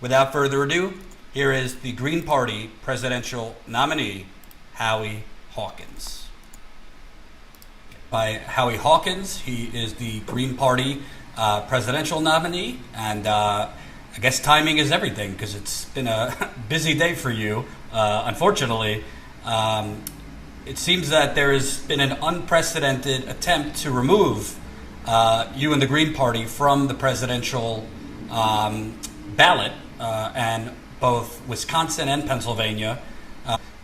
Without further ado, here is the Green Party presidential nominee, Howie Hawkins. By Howie Hawkins, he is the Green Party presidential nominee, and I guess timing is everything because it's been a busy day for you. Unfortunately, it seems that there has been an unprecedented attempt to remove you and the Green Party from the presidential ballot, and both Wisconsin and Pennsylvania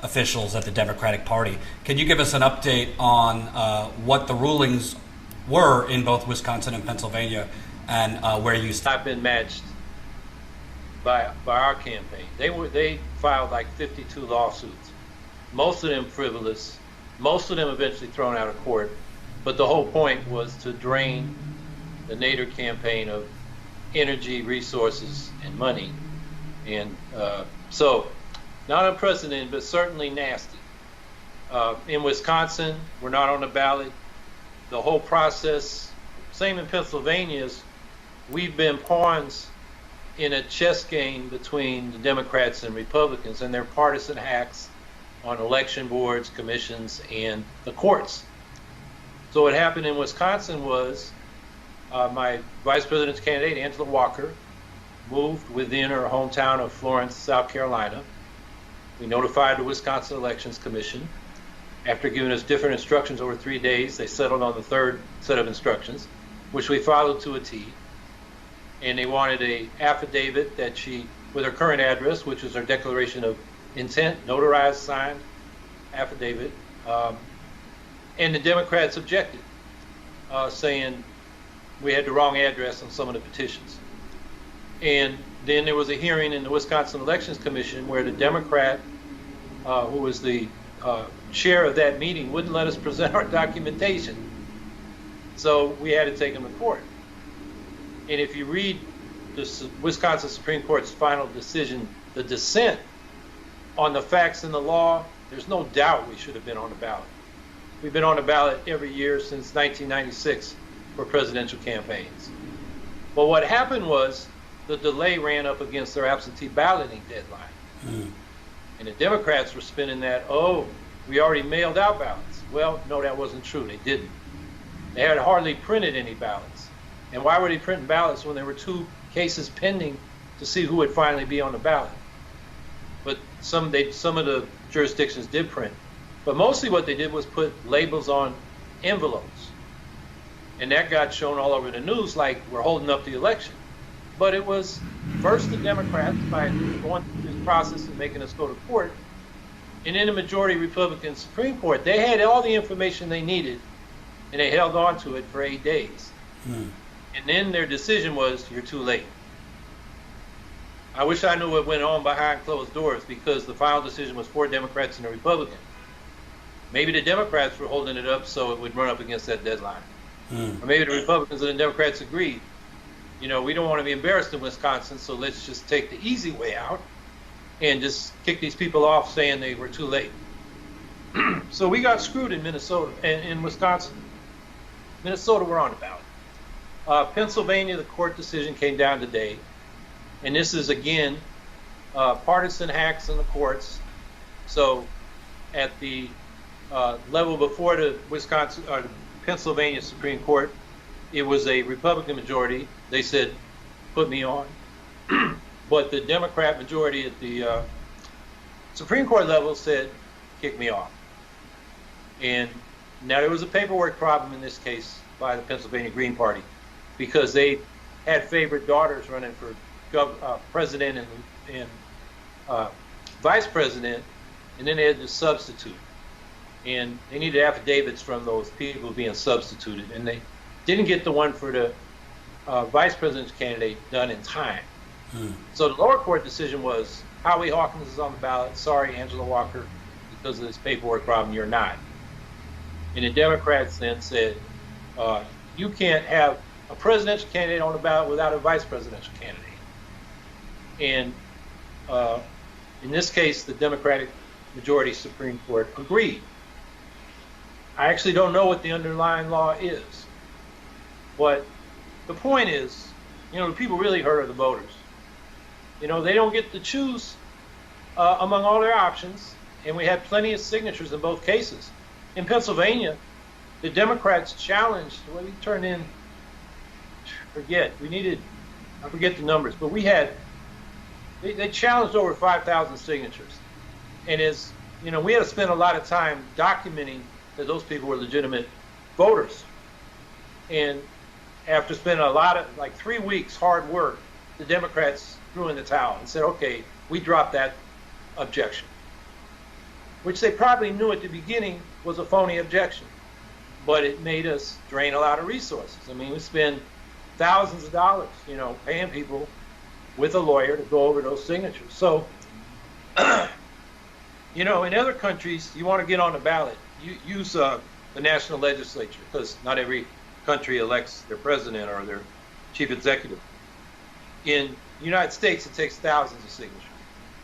officials at the Democratic Party. Can you give us an update on what the rulings were in both Wisconsin and Pennsylvania, and where you stand? I've been matched by our campaign. They filed like 52 lawsuits, most of them frivolous, most of them eventually thrown out of court. But the whole point was to drain the Nader campaign of energy, resources, and money. And so, not unprecedented, but certainly nasty. In Wisconsin, we're not on the ballot. The whole process, same in Pennsylvania, is we've been pawns in a chess game between the Democrats and Republicans and their partisan hacks on election boards, commissions, and the courts. So what happened in Wisconsin was my vice president's candidate, Angela Walker, moved within her hometown of Florence, South Carolina. We notified the Wisconsin Elections Commission. After giving us different instructions over 3 days, they settled on the third set of instructions, which we followed to a T. And they wanted a affidavit that she, with her current address, which was her declaration of intent, notarized, signed affidavit. And the Democrats objected, saying we had the wrong address on some of the petitions. And then there was a hearing in the Wisconsin Elections Commission where the Democrat, who was the chair of that meeting, wouldn't let us present our documentation. So we had to take him to court. And if you read the Wisconsin Supreme Court's final decision, the dissent on the facts and the law, there's no doubt we should have been on the ballot. We've been on the ballot every year since 1996 for presidential campaigns. But what happened was the delay ran up against their absentee balloting deadline. And the Democrats were spinning that, oh, we already mailed out ballots. Well, no, that wasn't true. They didn't. They had hardly printed any ballots. And why were they printing ballots when there were 2 cases pending to see who would finally be on the ballot? But some of the jurisdictions did print. But mostly what they did was put labels on envelopes. And that got shown all over the news like we're holding up the election. But it was first the Democrats by going through this process and making us go to court. And then the majority Republican Supreme Court, they had all the information they needed and they held on to it for 8 days. And then their decision was, you're too late. I wish I knew what went on behind closed doors because the final decision was for Democrats and the Republicans. Maybe the Democrats were holding it up so it would run up against that deadline. Or maybe the Republicans and the Democrats agreed. You know, we don't want to be embarrassed in Wisconsin, so let's just take the easy way out and just kick these people off saying they were too late. So we got screwed in Minnesota and in Wisconsin. Minnesota, we're on the ballot. Pennsylvania, the court decision came down today. And this is, again, partisan hacks in the courts. So at the level before the Wisconsin or the Pennsylvania Supreme Court, it was a Republican majority. They said, put me on. But the Democrat majority at the Supreme Court level said, kick me off. And now there was a paperwork problem in this case by the Pennsylvania Green Party because they had favorite daughters running for president and vice president, and then they had to substitute. And they needed affidavits from those people being substituted, and they didn't get the one for the vice president's candidate done in time. So the lower court decision was, Howie Hawkins is on the ballot. Sorry, Angela Walker, because of this paperwork problem, you're not. And the Democrats then said, you can't have a presidential candidate on the ballot without a vice presidential candidate. And in this case, the Democratic majority Supreme Court agreed. I actually don't know what the underlying law is. But the point is, you know, the people really hurt are the voters. They don't get to choose among all their options, and we had plenty of signatures in both cases. In Pennsylvania, the Democrats challenged, well, we turned in, I forget the numbers, but they challenged over 5,000 signatures. And we had to spend a lot of time documenting that those people were legitimate voters. And after spending like 3 weeks hard work, the Democrats threw in the towel and said, okay, we dropped that objection, which they probably knew at the beginning was a phony objection, but it made us drain a lot of resources. I mean, we spend thousands of dollars, paying people with a lawyer to go over those signatures. So, in other countries, you want to get on the ballot, you use the national legislature, because not every country elects their president or their chief executive. In the United States, it takes thousands of signatures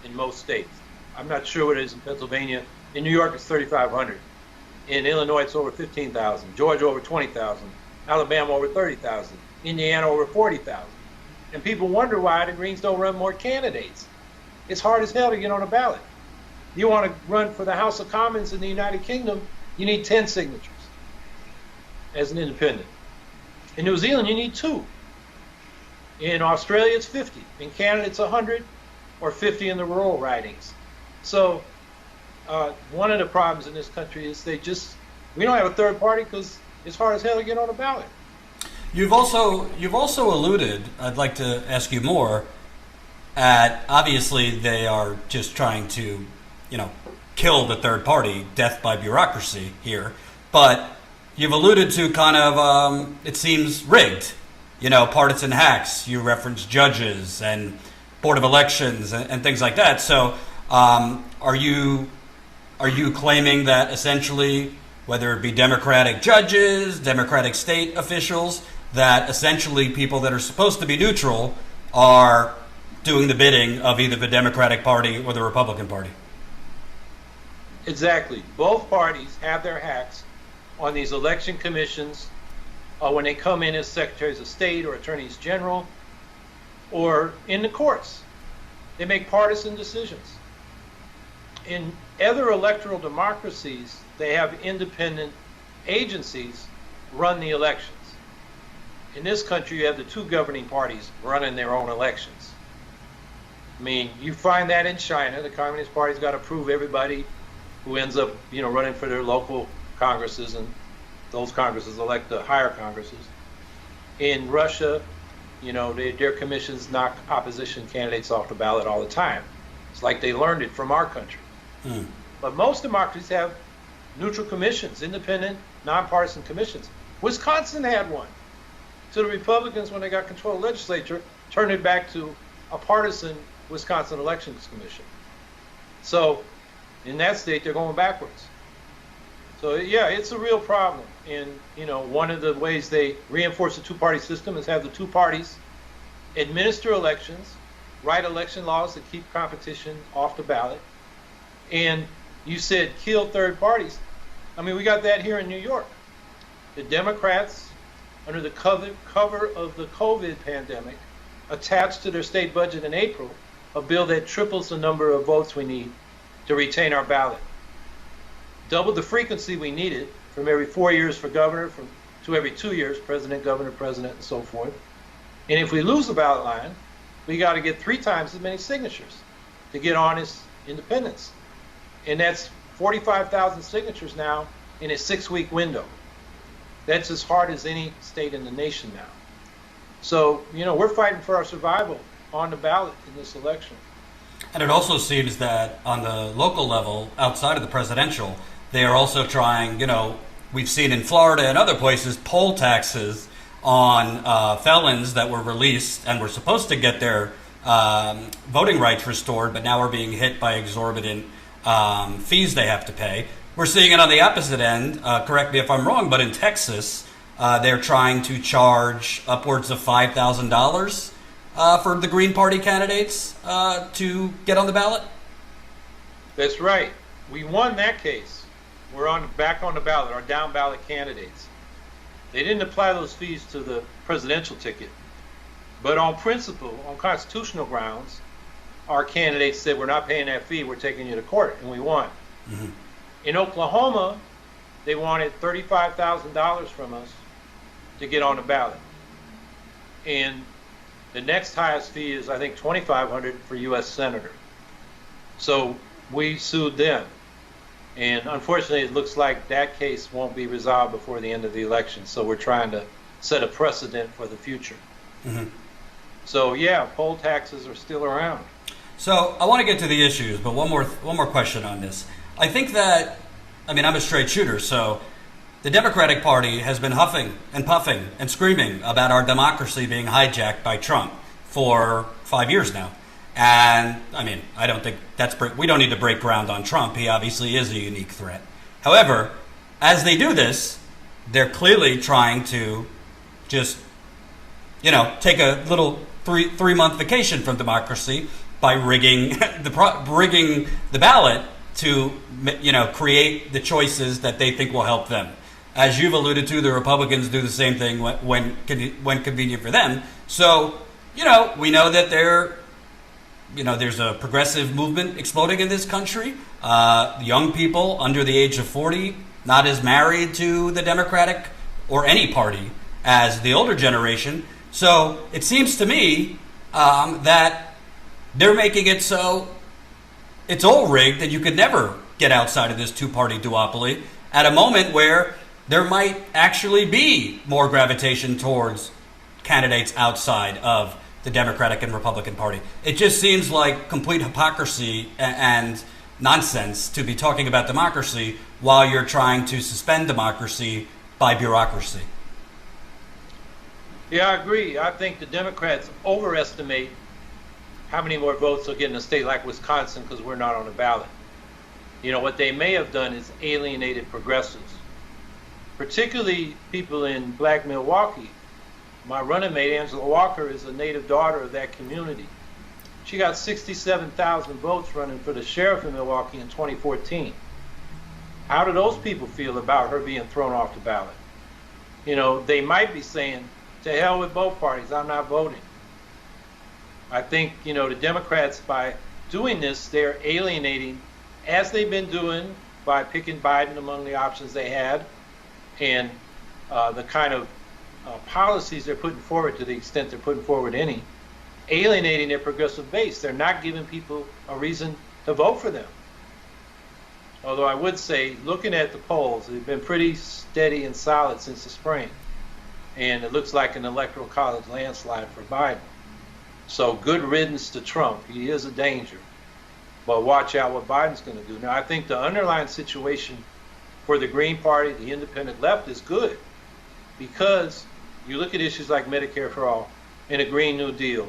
in most states. I'm not sure what it is in Pennsylvania. In New York, it's 3,500. In Illinois, it's over 15,000. Georgia, over 20,000. Alabama, over 30,000. Indiana, over 40,000. And people wonder why the Greens don't run more candidates. It's hard as hell to get on a ballot. You want to run for the House of Commons in the United Kingdom, you need 10 signatures as an independent. In New Zealand, you need 2. In Australia, it's 50. In Canada, it's 100 or 50 in the rural ridings. So one of the problems in this country is we don't have a third party because it's hard as hell to get on a ballot. You've also alluded, I'd like to ask you more, at obviously they are just trying to, kill the third party, death by bureaucracy here, but you've alluded to kind of, it seems rigged, partisan hacks. You reference judges and Board of Elections and things like that. So are you claiming that essentially, whether it be Democratic judges, Democratic state officials, that essentially people that are supposed to be neutral are doing the bidding of either the Democratic Party or the Republican Party? Exactly. Both parties have their hacks on these election commissions when they come in as secretaries of state or attorneys general or in the courts. They make partisan decisions. In other electoral democracies, they have independent agencies run the elections. In this country, you have the 2 governing parties running their own elections. I mean, you find that in China. The Communist Party's got to approve everybody who ends up, running for their local congresses, and those congresses elect the higher congresses. In Russia, their commissions knock opposition candidates off the ballot all the time. It's like they learned it from our country. But most democracies have neutral commissions, independent, nonpartisan commissions. Wisconsin had one. So the Republicans, when they got control of the legislature, turned it back to a partisan Wisconsin Elections Commission. So in that state, they're going backwards. So yeah, it's a real problem. And one of the ways they reinforce the 2-party system is have the 2 parties administer elections, write election laws that keep competition off the ballot. And you said kill third parties. I mean, we got that here in New York. The Democrats, under the cover of the COVID pandemic, attached to their state budget in April a bill that triples the number of votes we need to retain our ballot. Doubled the frequency we needed from every 4 years for governor to every 2 years, president, governor, president, and so forth. And if we lose the ballot line, we got to get 3 times as many signatures to get honest independence. And that's 45,000 signatures now in a 6-week window. That's as hard as any state in the nation now. So, we're fighting for our survival on the ballot in this election. And it also seems that on the local level, outside of the presidential, they are also trying, we've seen in Florida and other places, poll taxes on felons that were released and were supposed to get their voting rights restored, but now are being hit by exorbitant fees they have to pay. We're seeing it on the opposite end, correct me if I'm wrong, but in Texas, they're trying to charge upwards of $5,000 for the Green Party candidates to get on the ballot? That's right. We won that case. We're back on the ballot, our down ballot candidates. They didn't apply those fees to the presidential ticket. But on principle, on constitutional grounds, our candidates said, we're not paying that fee, we're taking you to court, and we won. Mm-hmm. In Oklahoma, they wanted $35,000 from us to get on the ballot. And the next highest fee is, I think, $2,500 for U.S. Senator. So we sued them. And unfortunately, it looks like that case won't be resolved before the end of the election. So we're trying to set a precedent for the future. Mm-hmm. So yeah, poll taxes are still around. So I want to get to the issues, but one more question on this. I think that, I mean, I'm a straight shooter, so the Democratic Party has been huffing and puffing and screaming about our democracy being hijacked by Trump for 5 years now. And, I mean, I don't think we don't need to break ground on Trump. He obviously is a unique threat. However, as they do this, they're clearly trying to just, take a little three-month vacation from democracy by rigging the ballot to, create the choices that they think will help them. As you've alluded to, the Republicans do the same thing when convenient for them. So, we know that there's a progressive movement exploding in this country. Young people under the age of 40, not as married to the Democratic or any party as the older generation. So it seems to me that they're making it so it's all rigged and you could never get outside of this two-party duopoly at a moment where there might actually be more gravitation towards candidates outside of the Democratic and Republican Party. It just seems like complete hypocrisy and nonsense to be talking about democracy while you're trying to suspend democracy by bureaucracy. Yeah, I agree. I think the Democrats overestimate how many more votes they'll get in a state like Wisconsin because we're not on the ballot. What they may have done is alienated progressives, particularly people in Black Milwaukee. My running mate, Angela Walker, is a native daughter of that community. She got 67,000 votes running for the sheriff in Milwaukee in 2014. How do those people feel about her being thrown off the ballot? They might be saying, to hell with both parties, I'm not voting. I think, the Democrats, by doing this, they're alienating, as they've been doing by picking Biden among the options they had, and the kind of policies they're putting forward, to the extent they're putting forward any, alienating their progressive base. They're not giving people a reason to vote for them. Although I would say, looking at the polls, they've been pretty steady and solid since the spring. And it looks like an electoral college landslide for Biden. So good riddance to Trump. He is a danger. But watch out what Biden's going to do. Now, I think the underlying situation for the Green Party, the independent left, is good. Because you look at issues like Medicare for All, and a Green New Deal,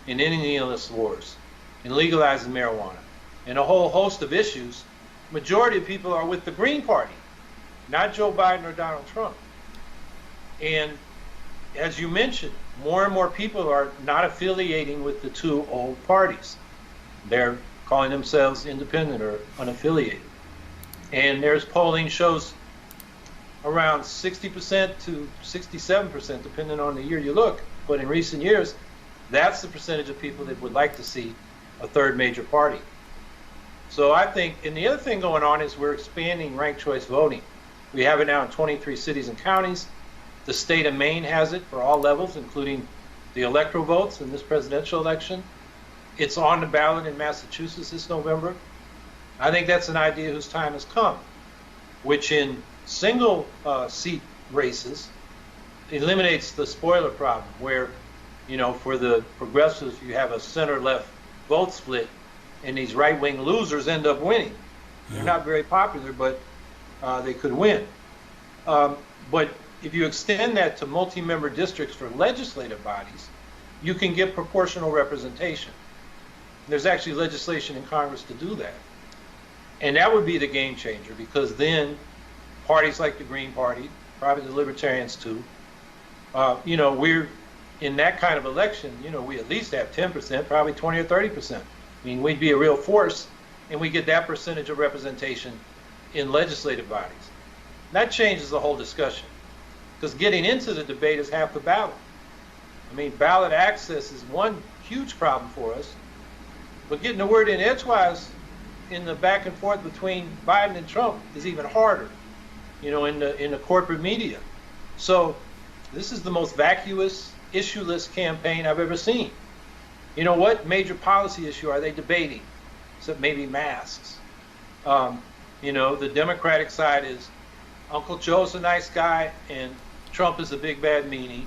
and ending the illness wars, and legalizing marijuana, and a whole host of issues, majority of people are with the Green Party, not Joe Biden or Donald Trump. And as you mentioned, more and more people are not affiliating with the two old parties. They're calling themselves independent or unaffiliated. And there's polling shows around 60% to 67%, depending on the year you look. But in recent years, that's the percentage of people that would like to see a third major party. So I think, and the other thing going on is we're expanding ranked choice voting. We have it now in 23 cities and counties. The state of Maine has it for all levels, including the electoral votes in this presidential election. It's on the ballot in Massachusetts this November. I think that's an idea whose time has come, which in single seat races eliminates the spoiler problem where, for the progressives, you have a center-left vote split and these right-wing losers end up winning. They're not very popular, but they could win. But if you extend that to multi-member districts for legislative bodies, you can get proportional representation. There's actually legislation in Congress to do that. And that would be the game changer, because then parties like the Green Party, probably the Libertarians too, we're in that kind of election, we at least have 10%, probably 20 or 30%. I mean, we'd be a real force, and we get that percentage of representation in legislative bodies. That changes the whole discussion, because getting into the debate is half the battle. I mean, ballot access is one huge problem for us. But getting the word in edgewise in the back and forth between Biden and Trump is even harder, in the corporate media. So this is the most vacuous, issueless campaign I've ever seen. What major policy issue are they debating? Except maybe masks. The Democratic side is Uncle Joe's a nice guy and Trump is a big bad meanie.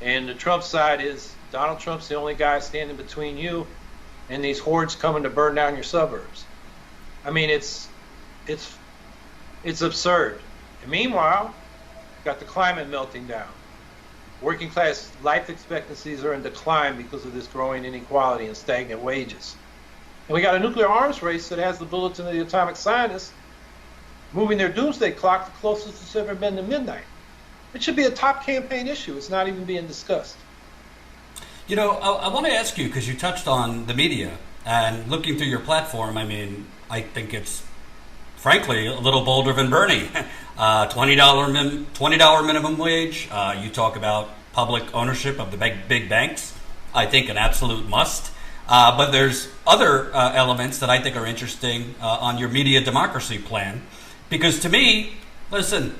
And the Trump side is Donald Trump's the only guy standing between you and these hordes coming to burn down your suburbs. I mean, it's absurd. And meanwhile, got the climate melting down. Working class life expectancies are in decline because of this growing inequality and stagnant wages. And we got a nuclear arms race that has the bulletin of the atomic scientists moving their doomsday clock the closest it's ever been to midnight. It should be a top campaign issue. It's not even being discussed. I want to ask you, because you touched on the media, and looking through your platform, I mean, I think it's, frankly, a little bolder than Bernie. $20 minimum wage. You talk about public ownership of the big banks. I think an absolute must. But there's other elements that I think are interesting on your media democracy plan. Because to me, listen,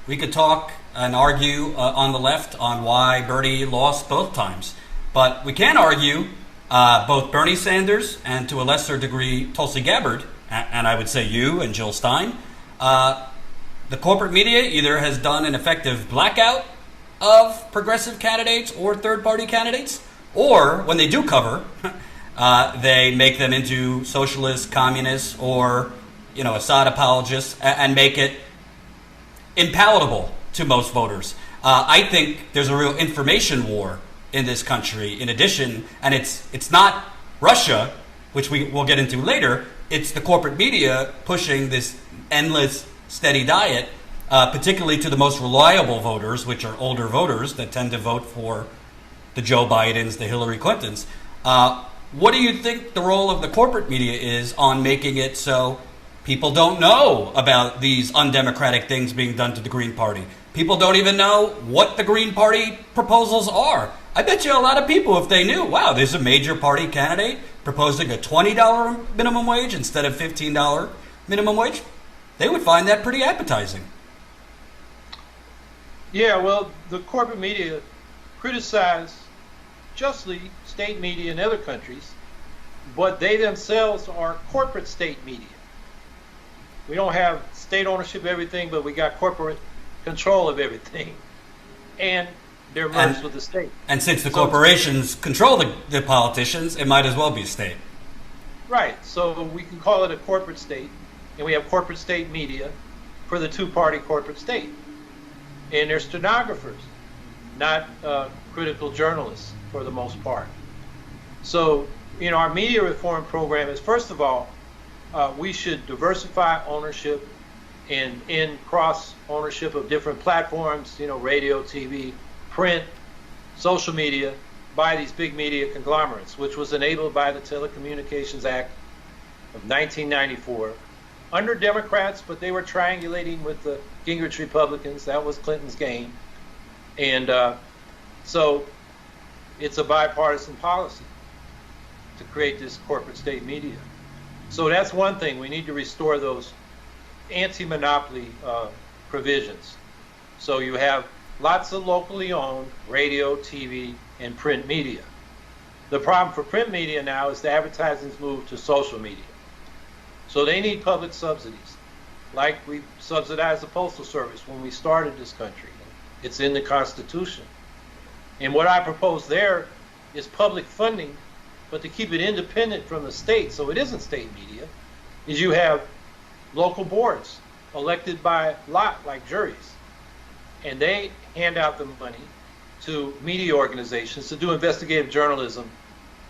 we could talk and argue on the left on why Bernie lost both times. But we can argue both Bernie Sanders and to a lesser degree Tulsi Gabbard, and I would say you and Jill Stein, the corporate media either has done an effective blackout of progressive candidates or third-party candidates, or when they do cover, they make them into socialists, communists, or Assad apologists, and make it impalatable to most voters. I think there's a real information war in this country. In addition, and it's not Russia, which we will get into later. It's the corporate media pushing this endless, steady diet, particularly to the most reliable voters, which are older voters that tend to vote for the Joe Bidens, the Hillary Clintons. What do you think the role of the corporate media is on making it so people don't know about these undemocratic things being done to the Green Party? People don't even know what the Green Party proposals are. I bet you a lot of people, if they knew, wow, there's a major party candidate proposing a $20 minimum wage instead of $15 minimum wage, they would find that pretty appetizing. Yeah, well, the corporate media criticize justly state media in other countries, but they themselves are corporate state media. We don't have state ownership of everything, but we got corporate control of everything. And they're merged with the state. And since the corporations control the politicians, it might as well be a state. Right. So we can call it a corporate state, and we have corporate state media for the two-party corporate state. And they're stenographers, not critical journalists for the most part. So, our media reform program is, first of all, we should diversify ownership and end cross-ownership of different platforms, radio, TV, print, social media, by these big media conglomerates, which was enabled by the Telecommunications Act of 1994 under Democrats, but they were triangulating with the Gingrich Republicans. That was Clinton's game. And so it's a bipartisan policy to create this corporate state media. So that's one thing. We need to restore those anti-monopoly provisions. So you have lots of locally owned radio, TV, and print media. The problem for print media now is the advertising's moved to social media. So they need public subsidies, like we subsidized the Postal Service when we started this country. It's in the Constitution. And what I propose there is public funding, but to keep it independent from the state, so it isn't state media, is you have local boards elected by lot, like juries. And they hand out the money to media organizations to do investigative journalism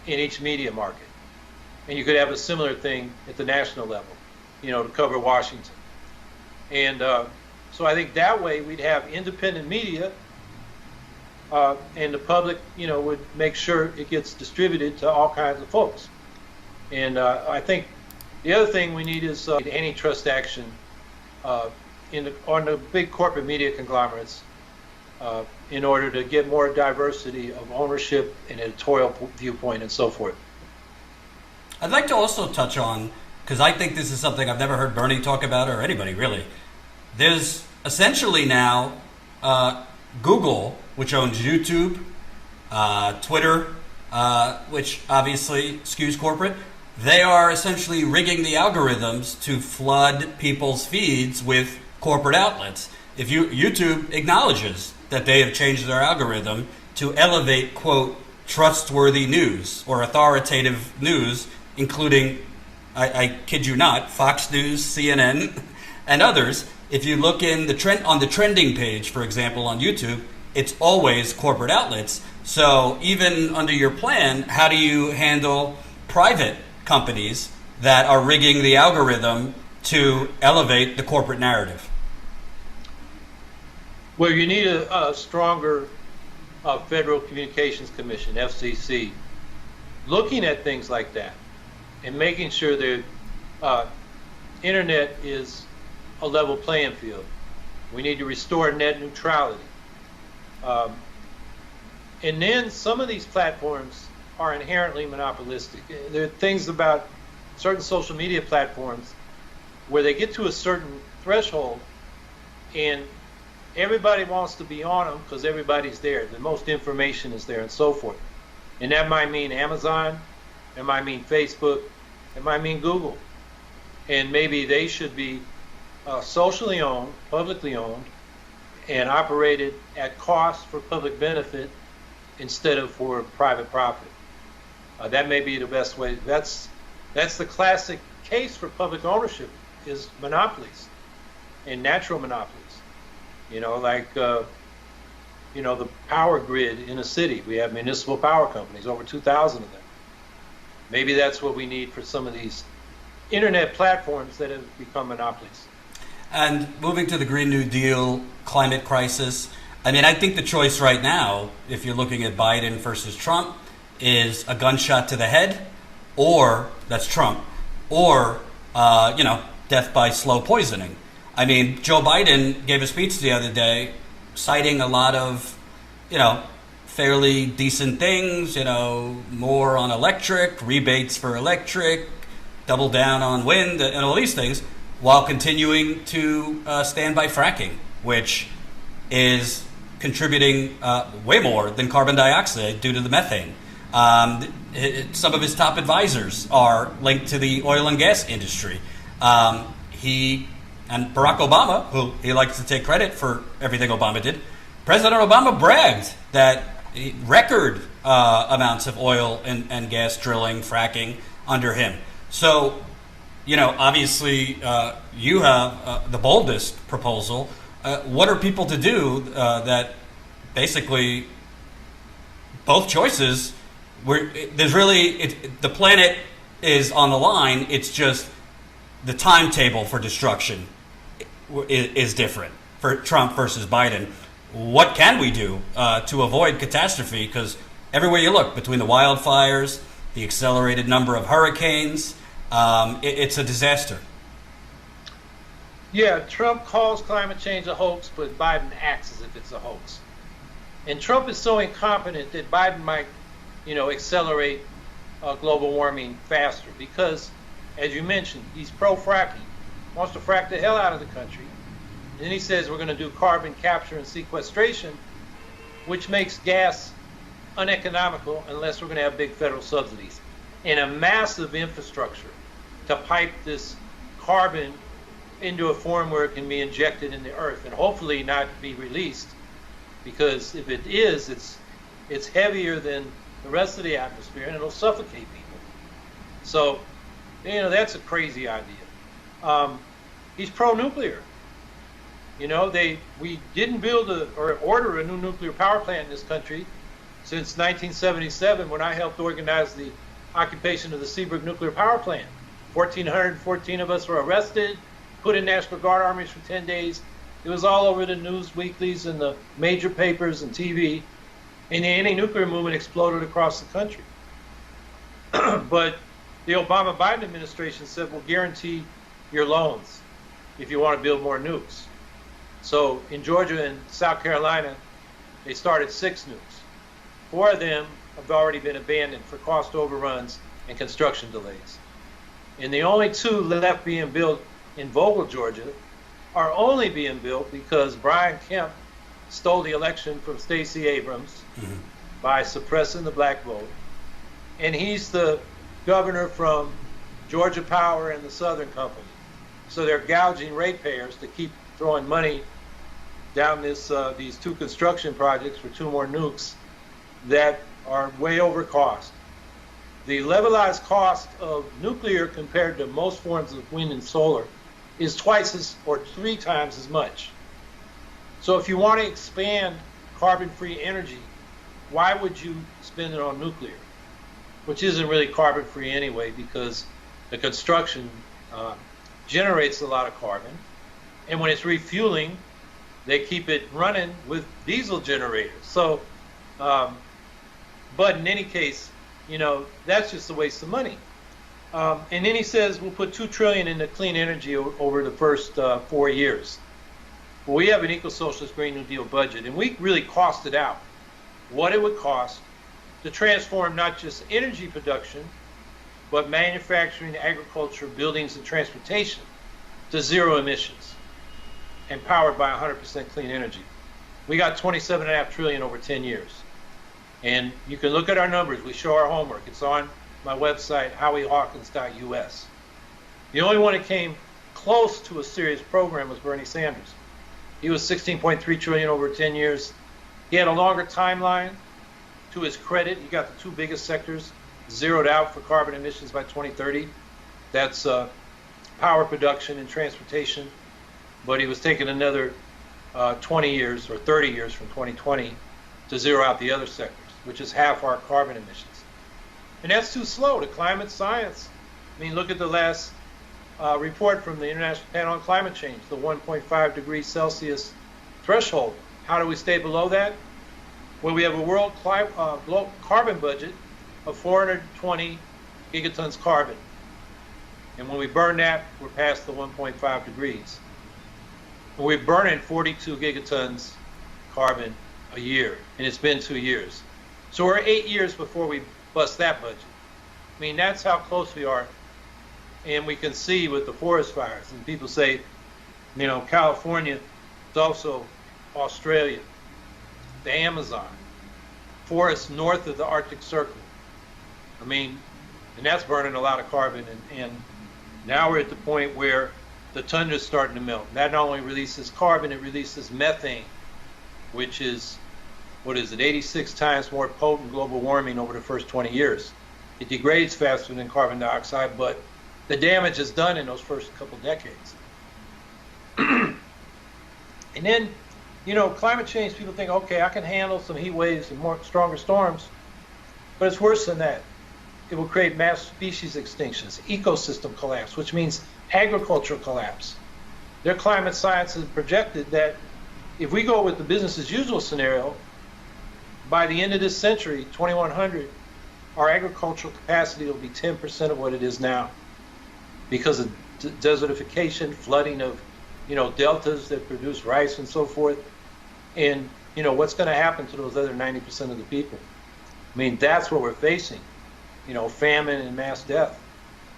in each media market. And you could have a similar thing at the national level, to cover Washington. And so I think that way we'd have independent media, and the public, would make sure it gets distributed to all kinds of folks. And I think the other thing we need is antitrust action on the big corporate media conglomerates in order to get more diversity of ownership and editorial viewpoint and so forth. I'd like to also touch on, because I think this is something I've never heard Bernie talk about, or anybody really. There's essentially now Google, which owns YouTube, Twitter, which obviously skews corporate. They are essentially rigging the algorithms to flood people's feeds with corporate outlets. If YouTube acknowledges that they have changed their algorithm to elevate, quote, trustworthy news or authoritative news, including, I kid you not, Fox News, CNN, and others. If you look in the trend on the trending page, for example, on YouTube, it's always corporate outlets. So even under your plan, how do you handle private companies that are rigging the algorithm to elevate the corporate narrative? Well, you need a stronger Federal Communications Commission, FCC, looking at things like that and making sure that internet is a level playing field. We need to restore net neutrality. And then some of these platforms are inherently monopolistic. There are things about certain social media platforms where they get to a certain threshold and everybody wants to be on them because everybody's there. The most information is there and so forth. And that might mean Amazon, it might mean Facebook, it might mean Google. And maybe they should be socially owned, publicly owned, and operated at cost for public benefit instead of for private profit. That may be the best way. That's the classic case for public ownership, is monopolies and natural monopolies. Like the power grid in a city. We have municipal power companies, over 2,000 of them. Maybe that's what we need for some of these internet platforms that have become monopolies. And moving to the Green New Deal, climate crisis, I think the choice right now, if you're looking at Biden versus Trump, is a gunshot to the head, or, that's Trump, or, death by slow poisoning. Joe Biden gave a speech the other day citing a lot of, fairly decent things, more on electric, rebates for electric, double down on wind, and all these things, while continuing to stand by fracking, which is contributing way more than carbon dioxide due to the methane. Some of his top advisors are linked to the oil and gas industry. He and Barack Obama, who he likes to take credit for everything Obama did, President Obama bragged that record amounts of oil and gas drilling, fracking under him. So, obviously you have the boldest proposal. What are people to do that basically both choices, the planet is on the line, it's just the timetable for destruction is different for Trump versus Biden. What can we do to avoid catastrophe? Because everywhere you look, between the wildfires, the accelerated number of hurricanes, it's a disaster. Yeah, Trump calls climate change a hoax, but Biden acts as if it's a hoax. And Trump is so incompetent that Biden might, accelerate global warming faster because, as you mentioned, he's pro-fracking, wants to frack the hell out of the country. And then he says we're going to do carbon capture and sequestration, which makes gas uneconomical unless we're going to have big federal subsidies and a massive infrastructure to pipe this carbon into a form where it can be injected in the earth and hopefully not be released, because if it is, it's heavier than the rest of the atmosphere and it'll suffocate people. So, that's a crazy idea. He's pro-nuclear. We didn't build or order a new nuclear power plant in this country since 1977, when I helped organize the occupation of the Seabrook nuclear power plant. 1,414 of us were arrested, put in National Guard armies for 10 days. It was all over the news weeklies and the major papers and TV, and the anti-nuclear movement exploded across the country. But the Obama-Biden administration said, we'll guarantee your loans if you want to build more nukes. So in Georgia and South Carolina, they started 6 nukes. 4 of them have already been abandoned for cost overruns and construction delays. And the only two left being built in Vogel, Georgia, are only being built because Brian Kemp stole the election from Stacey Abrams by suppressing the black vote. And he's the governor from Georgia Power and the Southern Company. So they're gouging ratepayers to keep throwing money down these two construction projects for two more nukes that are way over cost. The levelized cost of nuclear compared to most forms of wind and solar is twice as or 3 times as much. So if you want to expand carbon-free energy, why would you spend it on nuclear? Which isn't really carbon-free anyway, because the construction generates a lot of carbon. And when it's refueling, they keep it running with diesel generators. So, but in any case, you know, that's just a waste of money. And then he says we'll put $2 trillion into clean energy over the first 4 years. Well, we have an eco-socialist Green New Deal budget, and we really costed out what it would cost to transform not just energy production, but manufacturing, agriculture, buildings, and transportation to zero emissions and powered by 100% clean energy. We got $27.5 trillion over 10 years. And you can look at our numbers. We show our homework. It's on my website, howiehawkins.us. The only one that came close to a serious program was Bernie Sanders. He was $16.3 trillion over 10 years. He had a longer timeline. To his credit, he got the two biggest sectors zeroed out for carbon emissions by 2030. That's power production and transportation. But he was taking another 20 years or 30 years from 2020 to zero out the other sectors, which is half our carbon emissions. And that's too slow. The climate science, I mean, look at the last report from the International Panel on Climate Change, the 1.5 degrees Celsius threshold. How do we stay below that? Well, we have a world carbon budget of 420 gigatons carbon. And when we burn that, we're past the 1.5 degrees. And we're burning 42 gigatons carbon a year, and it's been 2 years. So we're 8 years before we bust that budget. I mean, that's how close we are. And we can see with the forest fires, and people say, you know, California is also Australia, the Amazon, forests north of the Arctic Circle. I mean, and that's burning a lot of carbon. And now we're at the point where the tundra is starting to melt. That not only releases carbon, it releases methane, which is, 86 times more potent global warming over the first 20 years. It degrades faster than carbon dioxide, but the damage is done in those first couple decades. And then, you know, climate change, people think, okay, I can handle some heat waves and more stronger storms, but it's worse than that. It will create mass species extinctions, ecosystem collapse, which means agricultural collapse. Their climate science has projected that if we go with the business as usual scenario, by the end of this century, 2100, our agricultural capacity will be 10% of what it is now because of desertification, flooding of, you know, deltas that produce rice and so forth. And, you know, what's going to happen to those other 90% of the people? I mean, that's what we're facing, you know, famine and mass death.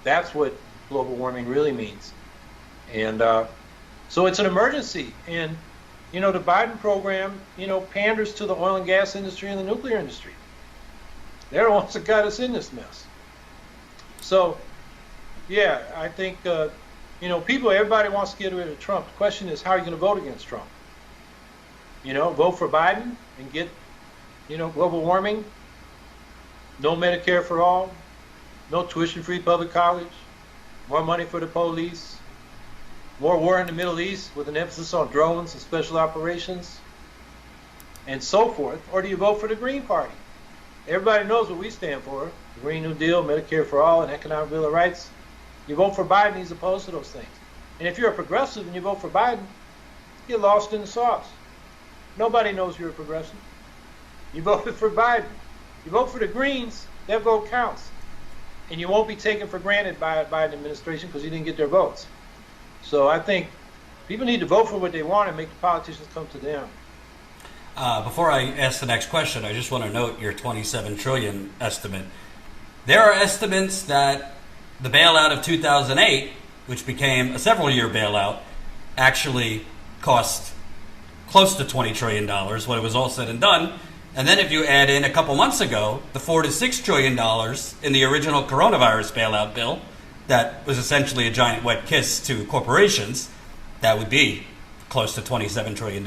That's what global warming really means. And so it's an emergency. And, you know, the Biden program, you know, panders to the oil and gas industry and the nuclear industry. They're the ones that got us in this mess. So, yeah, I think, you know, everybody wants to get rid of Trump. The question is, how are you going to vote against Trump? You know, vote for Biden and get, you know, global warming, no Medicare for all, no tuition-free public college, more money for the police, more war in the Middle East with an emphasis on drones and special operations, and so forth. Or do you vote for the Green Party? Everybody knows what we stand for, the Green New Deal, Medicare for all, and Economic Bill of Rights. You vote for Biden, he's opposed to those things. And if you're a progressive and you vote for Biden, you get lost in the sauce. Nobody knows you're a progressive. You voted for Biden. You vote for the Greens, that vote counts. And you won't be taken for granted by the Biden administration because you didn't get their votes. So I think people need to vote for what they want and make the politicians come to them. Before I ask the next question, I just want to note your 27 trillion estimate. There are estimates that the bailout of 2008, which became a several-year bailout, actually cost close to $20 trillion when it was all said and done. And then if you add in a couple months ago, the $4 to $6 trillion in the original coronavirus bailout bill, that was essentially a giant wet kiss to corporations, that would be close to $27 trillion.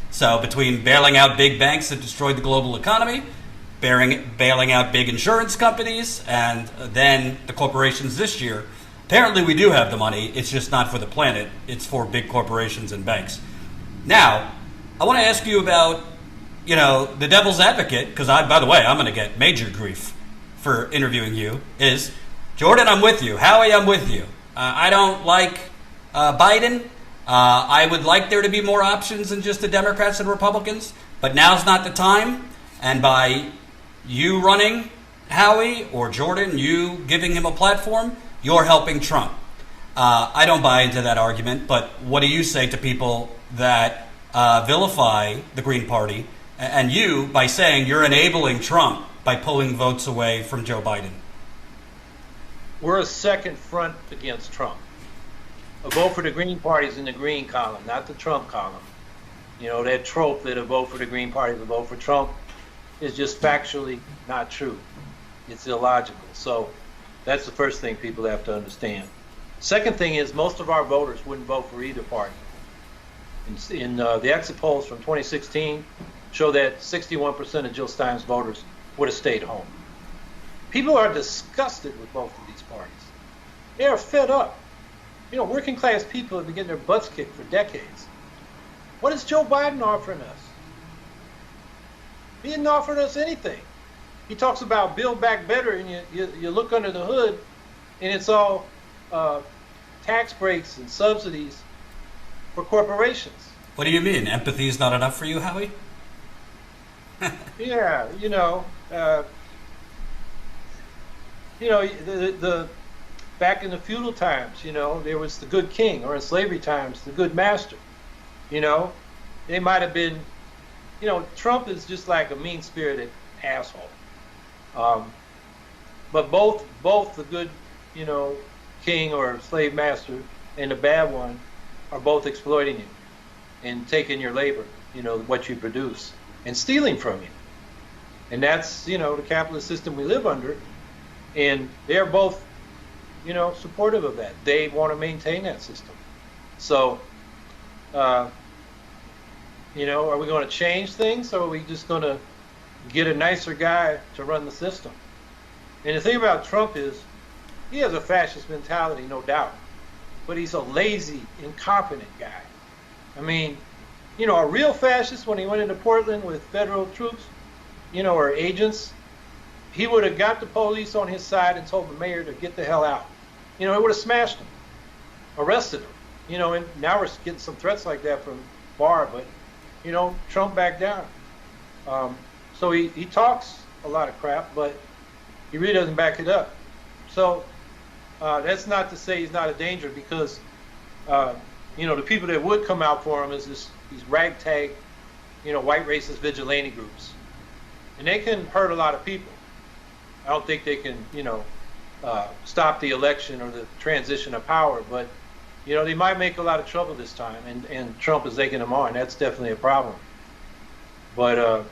So between bailing out big banks that destroyed the global economy, bailing out big insurance companies, and then the corporations this year, apparently we do have the money. It's just not for the planet. It's for big corporations and banks. Now, I want to ask you about, the devil's advocate, because by the way, I'm going to get major grief for interviewing you, is, Jordan, I'm with you. Howie, I'm with you. I don't like Biden. I would like there to be more options than just the Democrats and Republicans, but now's not the time. And by you running Howie or Jordan, you giving him a platform, you're helping Trump. I don't buy into that argument, but what do you say to people that vilify the Green Party and you by saying you're enabling Trump by pulling votes away from Joe Biden? We're a second front against Trump. A vote for the Green Party is in the Green column, not the Trump column. That trope that a vote for the Green Party is a vote for Trump is just factually not true. It's illogical. So that's the first thing people have to understand. Second thing is most of our voters wouldn't vote for either party. In the exit polls from 2016 show that 61% of Jill Stein's voters would have stayed home. People are disgusted with both of these parties. They are fed up. Working class people have been getting their butts kicked for decades. What is Joe Biden offering us? He didn't offer us anything. He talks about Build Back Better, and you look under the hood, and it's all tax breaks and subsidies for corporations. What do you mean? Empathy is not enough for you, Howie? Yeah, the back in the feudal times, there was the good king, or in slavery times, the good master. They might have been. Trump is just like a mean-spirited asshole. But both the good, king or slave master and the bad one are both exploiting you and taking your labor, what you produce, and stealing from you. And that's, the capitalist system we live under. And they're both, supportive of that. They want to maintain that system. So, are we going to change things, or are we just going to get a nicer guy to run the system? And the thing about Trump is he has a fascist mentality, no doubt, but he's a lazy, incompetent guy. I mean, a real fascist, when he went into Portland with federal troops, or agents, he would have got the police on his side and told the mayor to get the hell out. He would have smashed him, arrested him. And now we're getting some threats like that from Barr, but Trump backed down. So he talks a lot of crap, but he really doesn't back it up. So that's not to say he's not a danger, because the people that would come out for him is these ragtag, white racist vigilante groups, and they can hurt a lot of people. I don't think they can, stop the election or the transition of power, but they might make a lot of trouble this time, and Trump is taking them on. That's definitely a problem. But,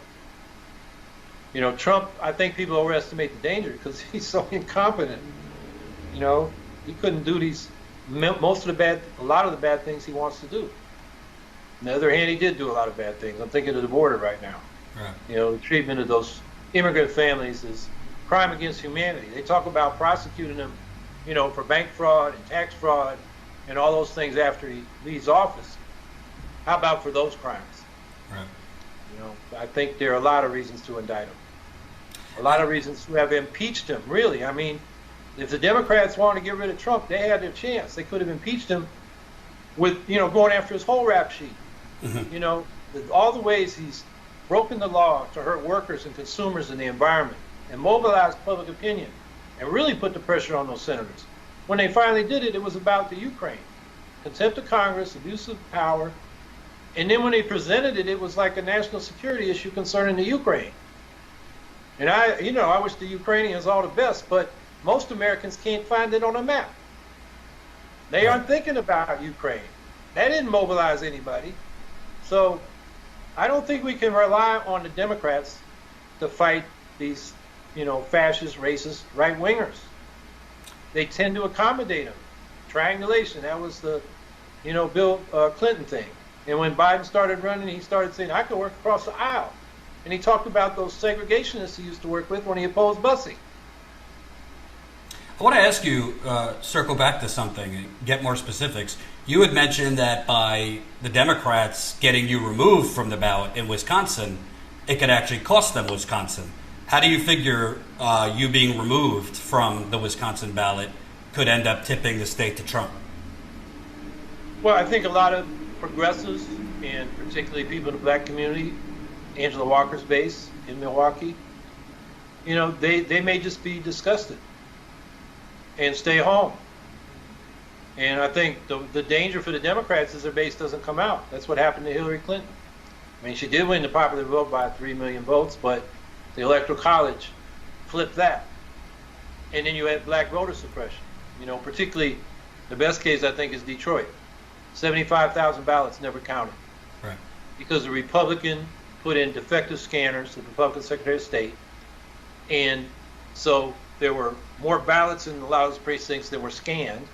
Trump, I think people overestimate the danger because he's so incompetent. He couldn't do a lot of the bad things he wants to do. On the other hand, he did do a lot of bad things. I'm thinking of the border right now. Right. The treatment of those immigrant families is crime against humanity. They talk about prosecuting them, for bank fraud and tax fraud and all those things after he leaves office. How about for those crimes? Right. I think there are a lot of reasons to indict him. A lot of reasons to have impeached him, really. I mean, if the Democrats wanted to get rid of Trump, they had their chance. They could have impeached him with, going after his whole rap sheet. Mm-hmm. All the ways he's broken the law to hurt workers and consumers and the environment and mobilized public opinion and really put the pressure on those senators. When they finally did it, it was about the Ukraine. Contempt of Congress, abuse of power. And then when they presented it, it was like a national security issue concerning the Ukraine. And I wish the Ukrainians all the best, but most Americans can't find it on a map. They aren't thinking about Ukraine. That didn't mobilize anybody. So I don't think we can rely on the Democrats to fight these, fascist, racist right-wingers. They tend to accommodate them. Triangulation, that was the, Bill Clinton thing. And when Biden started running, he started saying, I could work across the aisle. And he talked about those segregationists he used to work with when he opposed busing. I want to ask you, circle back to something and get more specifics. You had mentioned that by the Democrats getting you removed from the ballot in Wisconsin, it could actually cost them Wisconsin. How do you figure you being removed from the Wisconsin ballot could end up tipping the state to Trump? Well, I think a lot of progressives, and particularly people in the black community, Angela Walker's base in Milwaukee, they may just be disgusted and stay home. And I think the danger for the Democrats is their base doesn't come out. That's what happened to Hillary Clinton. I mean, she did win the popular vote by 3 million votes, but the Electoral College flipped that. And then you had black voter suppression. Particularly the best case, I think, is Detroit. 75,000 ballots never counted. Right. Because the Republican put in defective scanners, the Republican Secretary of State, and so there were more ballots in a lot of those precincts that were scanned.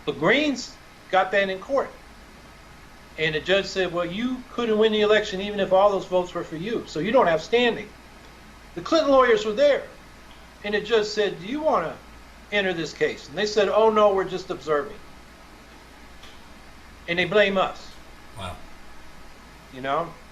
But Greens got that in court. And the judge said, well, you couldn't win the election even if all those votes were for you, so you don't have standing. The Clinton lawyers were there. And the judge said, do you want to enter this case? And they said, oh, no, we're just observing. And they blame us. Wow.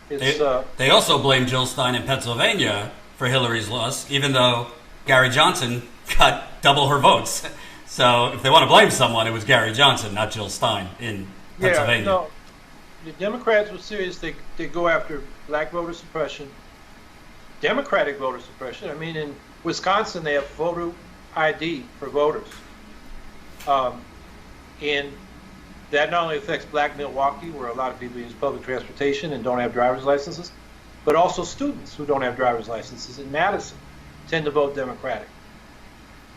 They also blame Jill Stein in Pennsylvania for Hillary's loss, even though Gary Johnson got double her votes. So if they want to blame someone, it was Gary Johnson, not Jill Stein in Pennsylvania. Yeah, no, the Democrats were serious. They go after black voter suppression, Democratic voter suppression. I mean, in Wisconsin, they have voter ID for voters. And that not only affects black Milwaukee, where a lot of people use public transportation and don't have driver's licenses, but also students who don't have driver's licenses in Madison tend to vote Democratic.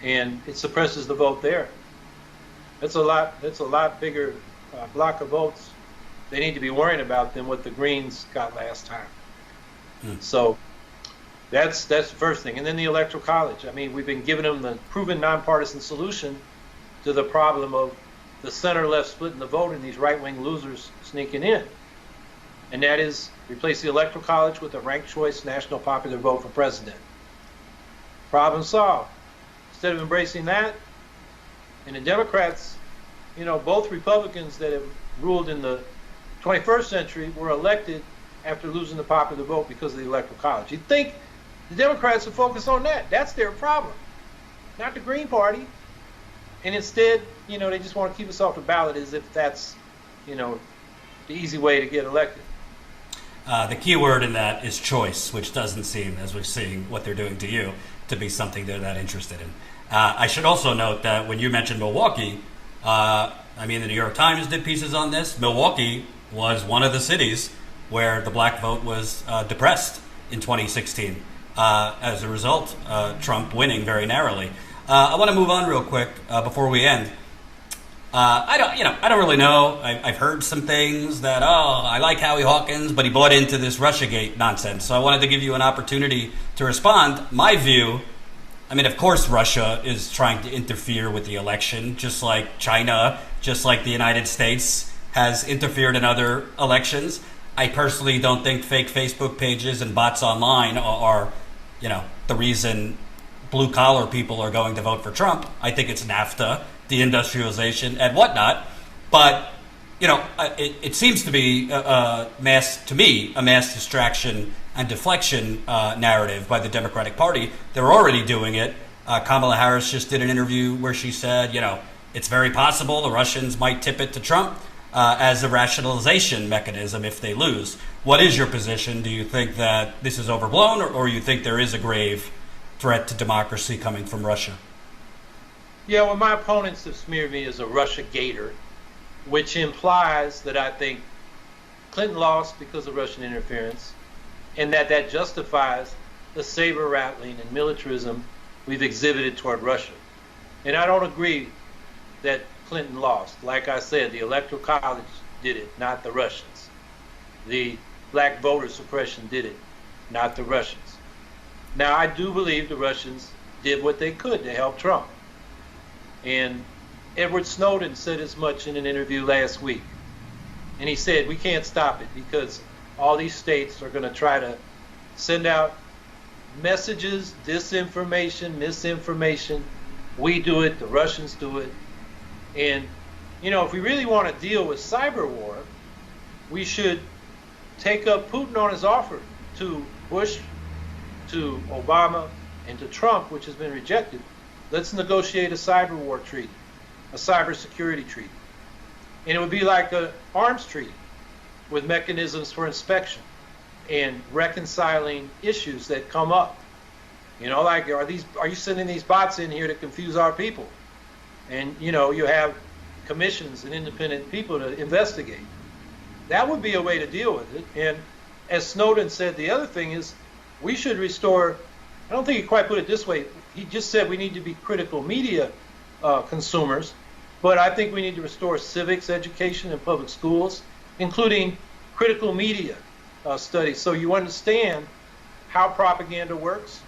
And it suppresses the vote there. That's a lot bigger block of votes they need to be worrying about than what the Greens got last time. So that's the first thing. And then the Electoral College. I mean, we've been giving them the proven nonpartisan solution to the problem of the center-left splitting the vote and these right-wing losers sneaking in. And that is replace the Electoral College with a ranked choice national popular vote for president. Problem solved. Instead of embracing that, and the Democrats, both Republicans that have ruled in the 21st century were elected after losing the popular vote because of the Electoral College. You'd think the Democrats would focus on that. That's their problem, not the Green Party. And instead, they just want to keep us off the ballot as if that's, the easy way to get elected. The key word in that is choice, which doesn't seem, as we're seeing what they're doing to you, to be something they're that interested in. I should also note that when you mentioned Milwaukee, the New York Times did pieces on this. Milwaukee was one of the cities where the black vote was depressed in 2016. As a result, Trump winning very narrowly. I want to move on real quick before we end. I don't really know. I've heard some things that, I like Howie Hawkins, but he bought into this Russiagate nonsense. So I wanted to give you an opportunity to respond. My view, of course Russia is trying to interfere with the election, just like China, just like the United States has interfered in other elections. I personally don't think fake Facebook pages and bots online are the reason blue-collar people are going to vote for Trump. I think it's NAFTA, deindustrialization, and whatnot. But, it seems to be a mass distraction and deflection narrative by the Democratic Party. They're already doing it. Kamala Harris just did an interview where she said, it's very possible the Russians might tip it to Trump as a rationalization mechanism if they lose. What is your position? Do you think that this is overblown, or you think there is a grave threat to democracy coming from Russia? Yeah, well, my opponents have smeared me as a Russia-gator, which implies that I think Clinton lost because of Russian interference, and that justifies the saber rattling and militarism we've exhibited toward Russia. And I don't agree that Clinton lost. Like I said, the Electoral College did it, not the Russians. The black voter suppression did it, not the Russians. Now, I do believe the Russians did what they could to help Trump. And Edward Snowden said as much in an interview last week. And he said, we can't stop it because all these states are going to try to send out messages, disinformation, misinformation. We do it, the Russians do it. And, you know, if we really want to deal with cyber war, we should take up Putin on his offer to Bush, to Obama, and to Trump, which has been rejected. Let's negotiate a cyber war treaty, a cyber security treaty. And it would be like an arms treaty with mechanisms for inspection and reconciling issues that come up. You know, like, are you sending these bots in here to confuse our people? And, you know, you have commissions and independent people to investigate. That would be a way to deal with it. And as Snowden said, the other thing is we should restore, I don't think he quite put it this way. He just said we need to be critical media consumers, but I think we need to restore civics education in public schools, including critical media studies, so you understand how propaganda works,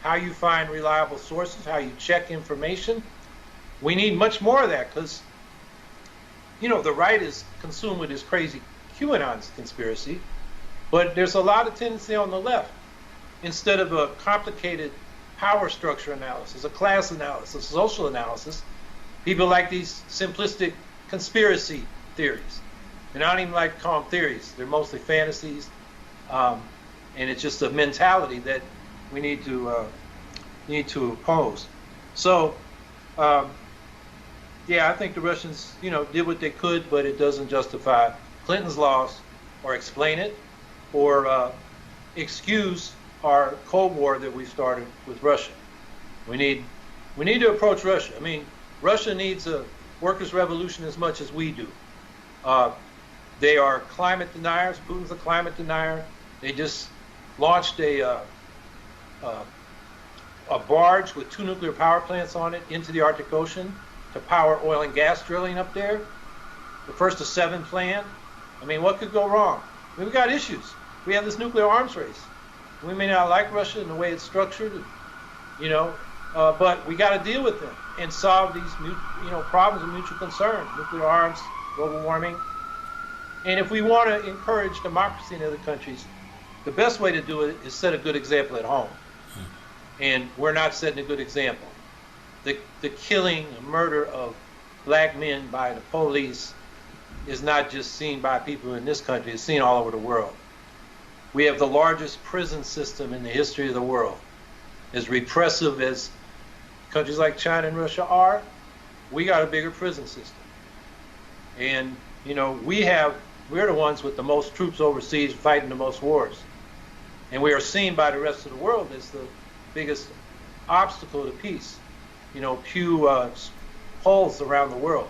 how you find reliable sources, how you check information. We need much more of that because, you know, the right is consumed with this crazy QAnon conspiracy, but there's a lot of tendency on the left. Instead of a complicated power structure analysis, a class analysis, social analysis, people like these simplistic conspiracy theories. And I don't even like to call them theories. They're mostly fantasies. And it's just a mentality that we need to oppose. So, yeah, I think the Russians, you know, did what they could, but it doesn't justify Clinton's loss or explain it or excuse our Cold War that we started with Russia. We need to approach Russia. I mean, Russia needs a workers' revolution as much as we do. They are climate deniers. Putin's a climate denier. They just launched a barge with 2 nuclear power plants on it into the Arctic Ocean to power oil and gas drilling up there. The first of 7 planned. I mean, what could go wrong? I mean, we got issues. We have this nuclear arms race. We may not like Russia in the way it's structured, you know, but we got to deal with them and solve these, you know, problems of mutual concern: nuclear arms, global warming. And if we want to encourage democracy in other countries, the best way to do it is set a good example at home. And we're not setting a good example. The killing and murder of black men by the police is not just seen by people in this country, it's seen all over the world. We have the largest prison system in the history of the world. As repressive as countries like China and Russia are, we got a bigger prison system. And, you know, we're the ones with the most troops overseas fighting the most wars. And we are seen by the rest of the world as the biggest obstacle to peace. You know, Pew polls around the world.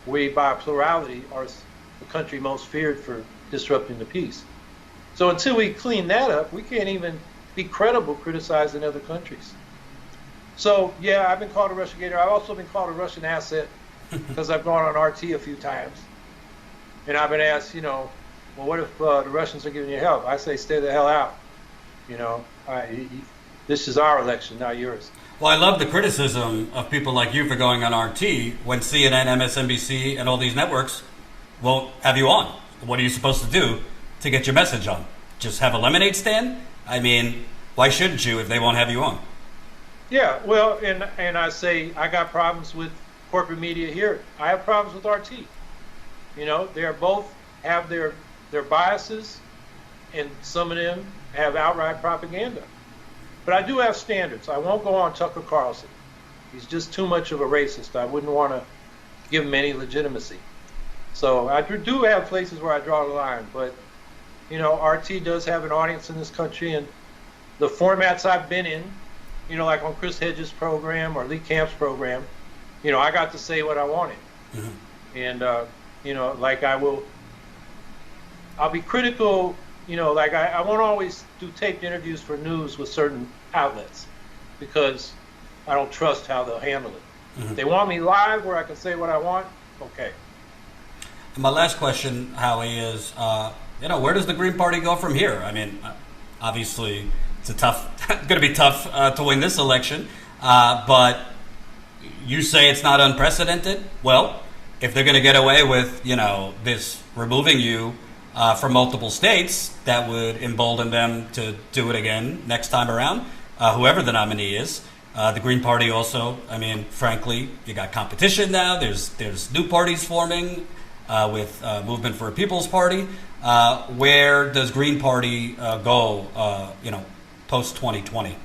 We, by plurality, are the country most feared for disrupting the peace. So until we clean that up, we can't even be credible criticizing other countries. So, yeah, I've been called a Russiagator. I've also been called a Russian asset because I've gone on RT a few times. And I've been asked, you know, well, what if the Russians are giving you help? I say, stay the hell out. You know, this is our election, not yours. Well, I love the criticism of people like you for going on RT when CNN, MSNBC, and all these networks won't have you on. What are you supposed to do to get your message on? Just have a lemonade stand? I mean, why shouldn't you if they won't have you on? Yeah, well, and I say I got problems with corporate media here. I have problems with RT. You know, they're both have their biases, and some of them have outright propaganda. But I do have standards. I won't go on Tucker Carlson. He's just too much of a racist. I wouldn't want to give him any legitimacy. So I do have places where I draw the line. But, you know, RT does have an audience in this country. And the formats I've been in, you know, like on Chris Hedges' program or Lee Camp's program, you know, I got to say what I wanted. Mm-hmm. And, you know, like I'll be critical like I won't always do taped interviews for news with certain outlets because I don't trust how they'll handle it. If they want me live where I can say what I want, okay. And my last question, Howie, is where does the Green Party go from here? I mean, obviously it's going to be tough to win this election, but you say it's not unprecedented. Well, if they're going to get away with this removing you from multiple states, that would embolden them to do it again next time around, whoever the nominee is. The Green Party also, I mean, frankly, you got competition now. There's new parties forming with Movement for a People's Party. Where does Green Party go, post 2020?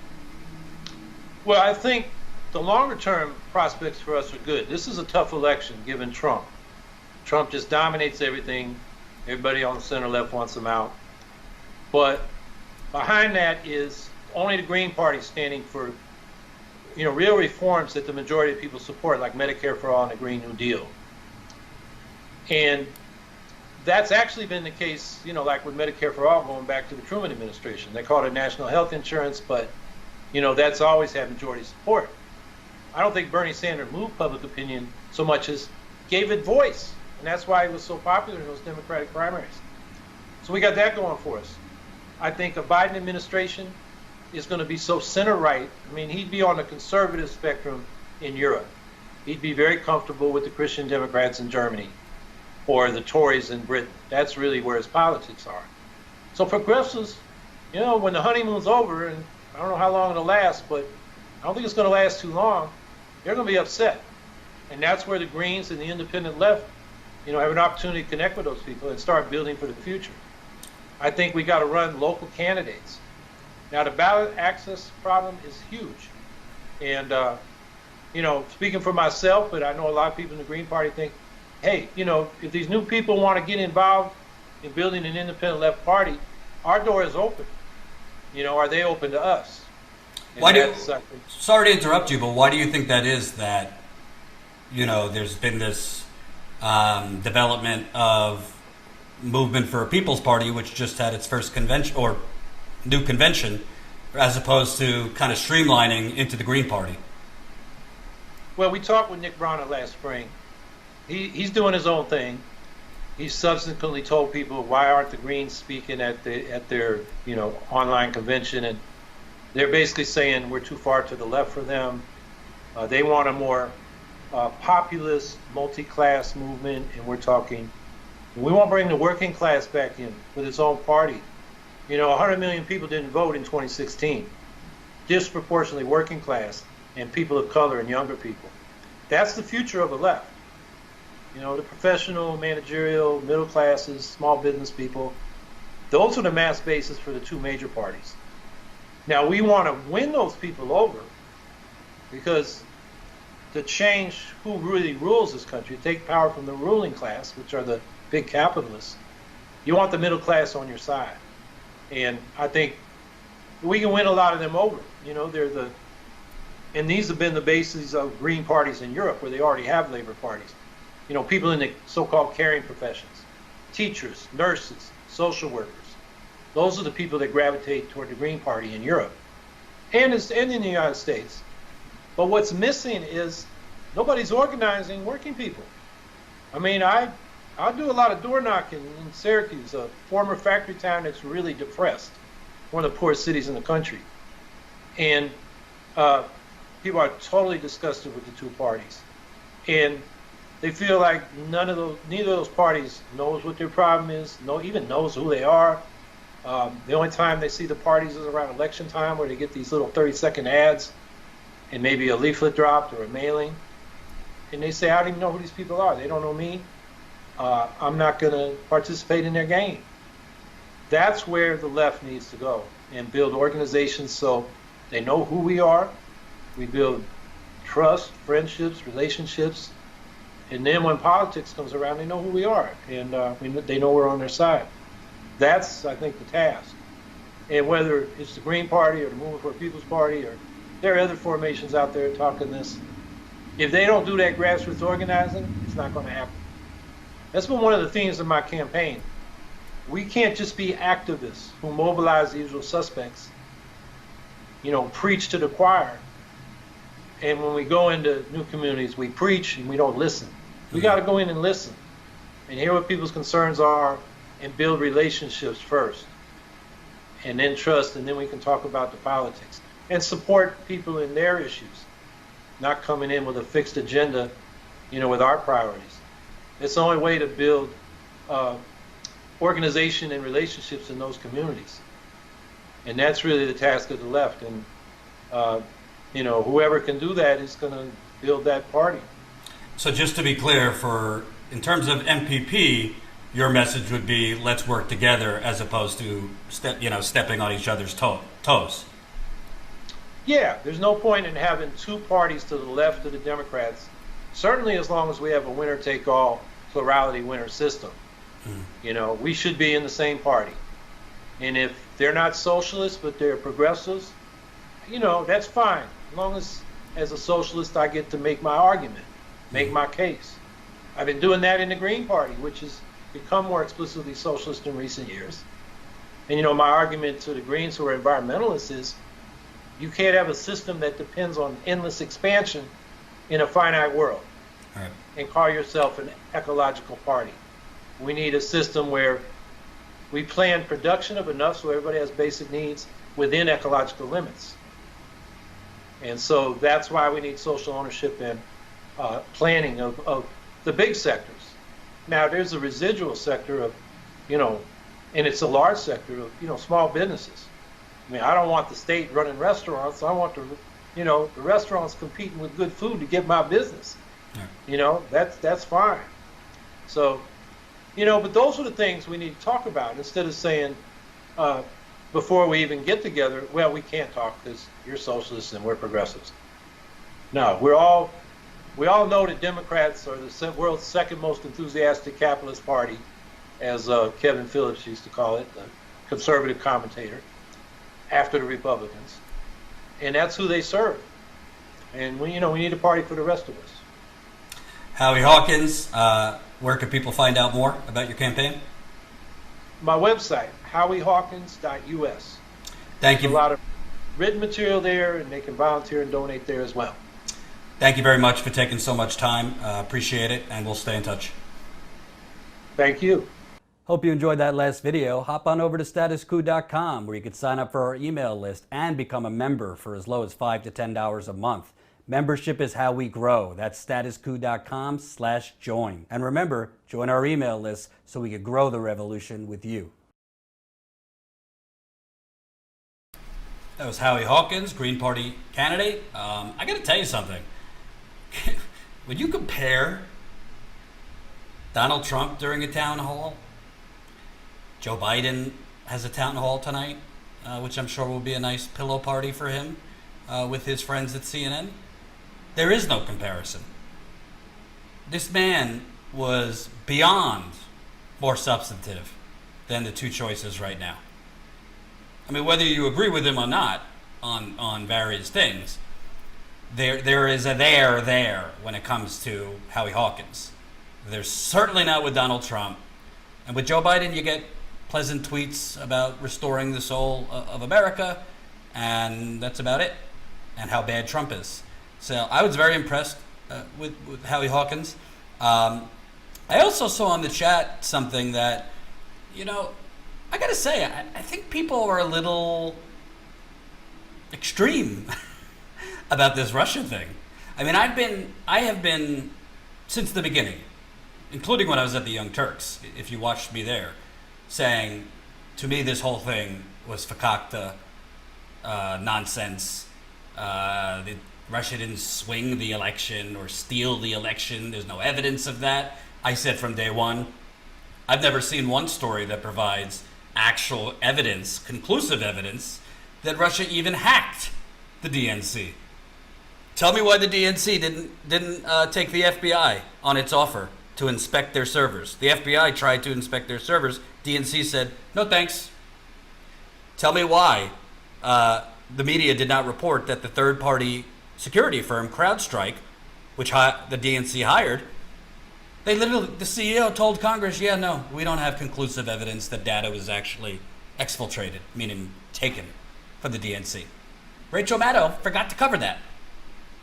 Well, I think the longer term prospects for us are good. This is a tough election given Trump. Trump just dominates everything. Everybody on the center left wants him out. But behind that is only the Green Party standing for real reforms that the majority of people support, like Medicare for all and the Green New Deal. And that's actually been the case, like with Medicare for all going back to the Truman administration. They called it national health insurance, but, that's always had majority support. I don't think Bernie Sanders moved public opinion so much as gave it voice. And that's why he was so popular in those Democratic primaries. So we got that going for us. I think a Biden administration is going to be so center-right. I mean, he'd be on the conservative spectrum in Europe. He'd be very comfortable with the Christian Democrats in Germany or the Tories in Britain. That's really where his politics are. So progressives, when the honeymoon's over, and I don't know how long it'll last, but I don't think it's going to last too long, they're going to be upset. And that's where the Greens and the independent left, have an opportunity to connect with those people and start building for the future. I think we got to run local candidates. Now, the ballot access problem is huge. And, speaking for myself, but I know a lot of people in the Green Party think, hey, if these new people want to get involved in building an independent left party, our door is open. Are they open to us? Sorry to interrupt you, but why do you think that is that, there's been this development of Movement for a People's Party, which just had its first convention or new convention, as opposed to kind of streamlining into the Green Party? Well, we talked with Nick Brana last spring. He's doing his own thing. He subsequently told people, why aren't the Greens speaking at their online convention? And they're basically saying we're too far to the left for them. They want a more populist, multi-class movement, and we won't bring the working class back in with its own party. 100 million people didn't vote in 2016. Disproportionately working class and people of color and younger people. That's the future of the left. The professional, managerial, middle classes, small business people. Those are the mass bases for the two major parties. Now, we want to win those people over because to change who really rules this country, take power from the ruling class, which are the big capitalists, you want the middle class on your side. And I think we can win a lot of them over. And these have been the bases of Green parties in Europe, where they already have labor parties. People in the so-called caring professions, teachers, nurses, social workers. Those are the people that gravitate toward the Green Party in Europe and in the United States. But what's missing is nobody's organizing working people. I mean, I do a lot of door knocking in Syracuse, a former factory town that's really depressed, one of the poorest cities in the country. And people are totally disgusted with the two parties. And they feel like neither of those parties knows what their problem is, even knows who they are. The only time they see the parties is around election time, where they get these little 30-second ads and maybe a leaflet dropped or a mailing. And they say, I don't even know who these people are. They don't know me. I'm not going to participate in their game. That's where the left needs to go and build organizations so they know who we are. We build trust, friendships, relationships. And then when politics comes around, they know who we are, and they know we're on their side. That's, I think, the task. And whether it's the Green Party or the Movement for a People's Party, or there are other formations out there talking this, if they don't do that grassroots organizing, it's not going to happen. That's been one of the themes of my campaign. We can't just be activists who mobilize the usual suspects, preach to the choir. And when we go into new communities, we preach and we don't listen. We got to go in and listen and hear what people's concerns are and build relationships first, and then trust, and then we can talk about the politics and support people in their issues, not coming in with a fixed agenda, with our priorities. It's the only way to build organization and relationships in those communities. And that's really the task of the left. And, whoever can do that is going to build that party. So just to be clear, in terms of MPP, your message would be let's work together as opposed to stepping on each other's toes. Yeah, there's no point in having two parties to the left of the Democrats, certainly as long as we have a winner-take-all plurality winner system. We should be in the same party. And if they're not socialists but they're progressives, that's fine. As long as a socialist I get to make my argument, make my case. I've been doing that in the Green Party, which has become more explicitly socialist in recent years. And my argument to the Greens who are environmentalists is you can't have a system that depends on endless expansion in a finite world. Right. And call yourself an ecological party. We need a system where we plan production of enough so everybody has basic needs within ecological limits. And so that's why we need social ownership and planning of the big sectors. Now there's a residual sector of, and it's a large sector of, small businesses. I don't want the state running restaurants. I want the restaurants competing with good food to get my business. Yeah. That's fine. So, but those are the things we need to talk about instead of saying, before we even get together, well, we can't talk because you're socialists and we're progressives. No, we all know that Democrats are the world's second most enthusiastic capitalist party, as Kevin Phillips used to call it, the conservative commentator, after the Republicans. And that's who they serve. And we need a party for the rest of us. Howie Hawkins, where can people find out more about your campaign? My website, howiehawkins.us. Thank you. There's a lot of written material there, and they can volunteer and donate there as well. Thank you very much for taking so much time. Appreciate it, and we'll stay in touch. Thank you. Hope you enjoyed that last video. Hop on over to statuscoup.com where you can sign up for our email list and become a member for as low as $5 to $10 a month. Membership is how we grow. That's statuscoup.com/join. And remember, join our email list so we can grow the revolution with you. That was Howie Hawkins, Green Party candidate. I got to tell you something. When you compare Donald Trump during a town hall, Joe Biden has a town hall tonight, which I'm sure will be a nice pillow party for him with his friends at CNN. There is no comparison. This man was beyond more substantive than the two choices right now. I mean, whether you agree with him or not on various things, there is a there when it comes to Howie Hawkins. There's certainly not with Donald Trump. And with Joe Biden, you get pleasant tweets about restoring the soul of America, and that's about it, and how bad Trump is. So I was very impressed with Howie Hawkins. I also saw in the chat something that, I got to say, I think people are a little extreme about this Russia thing. I mean, I have been since the beginning, including when I was at the Young Turks, if you watched me there, saying, to me, this whole thing was fakakta, nonsense. Russia didn't swing the election or steal the election. There's no evidence of that. I said from day one, I've never seen one story that provides actual evidence, conclusive evidence, that Russia even hacked the DNC. Tell me why the DNC didn't take the FBI on its offer to inspect their servers. The FBI tried to inspect their servers. DNC said, no thanks. Tell me why the media did not report that the third-party security firm CrowdStrike, which the DNC hired, They literally, the CEO told Congress, yeah, no, we don't have conclusive evidence that data was actually exfiltrated, meaning taken from the DNC. Rachel Maddow forgot to cover that.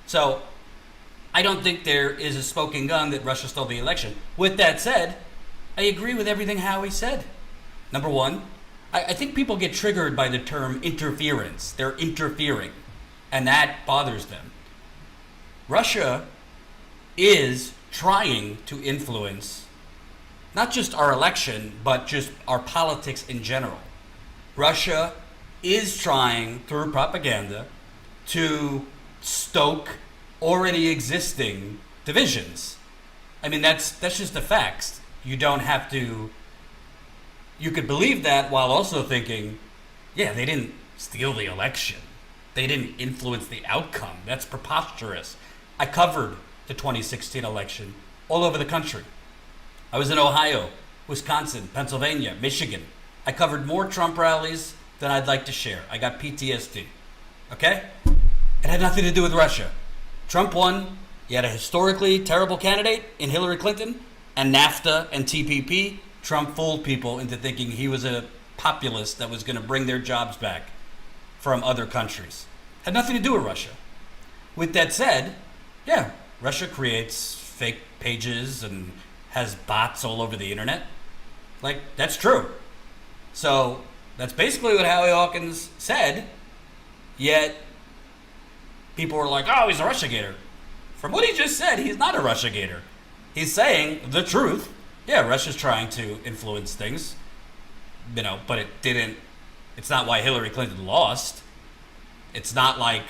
So I don't think there is a smoking gun that Russia stole the election. With that said, I agree with everything Howie said. Number one, I think people get triggered by the term interference. They're interfering, and that bothers them. Russia is trying to influence not just our election, but just our politics in general. Russia is trying, through propaganda, to stoke already existing divisions. I mean, that's just the facts. You don't have to. You could believe that while also thinking, yeah, they didn't steal the election. They didn't influence the outcome. That's preposterous. I covered the 2016 election all over the country. I was in Ohio, Wisconsin, Pennsylvania, Michigan. I covered more Trump rallies than I'd like to share. I got PTSD. Okay? It had nothing to do with Russia. Trump won. He had a historically terrible candidate in Hillary Clinton, and NAFTA and TPP. Trump fooled people into thinking he was a populist that was going to bring their jobs back from other countries. Had nothing to do with Russia. With that said, yeah, Russia creates fake pages and has bots all over the internet. Like, that's true. So that's basically what Howie Hawkins said, yet people were like, oh, he's a Russiagator. From what he just said, he's not a Russiagator. He's saying the truth. Yeah, Russia's trying to influence things, but it's not why Hillary Clinton lost. It's not like,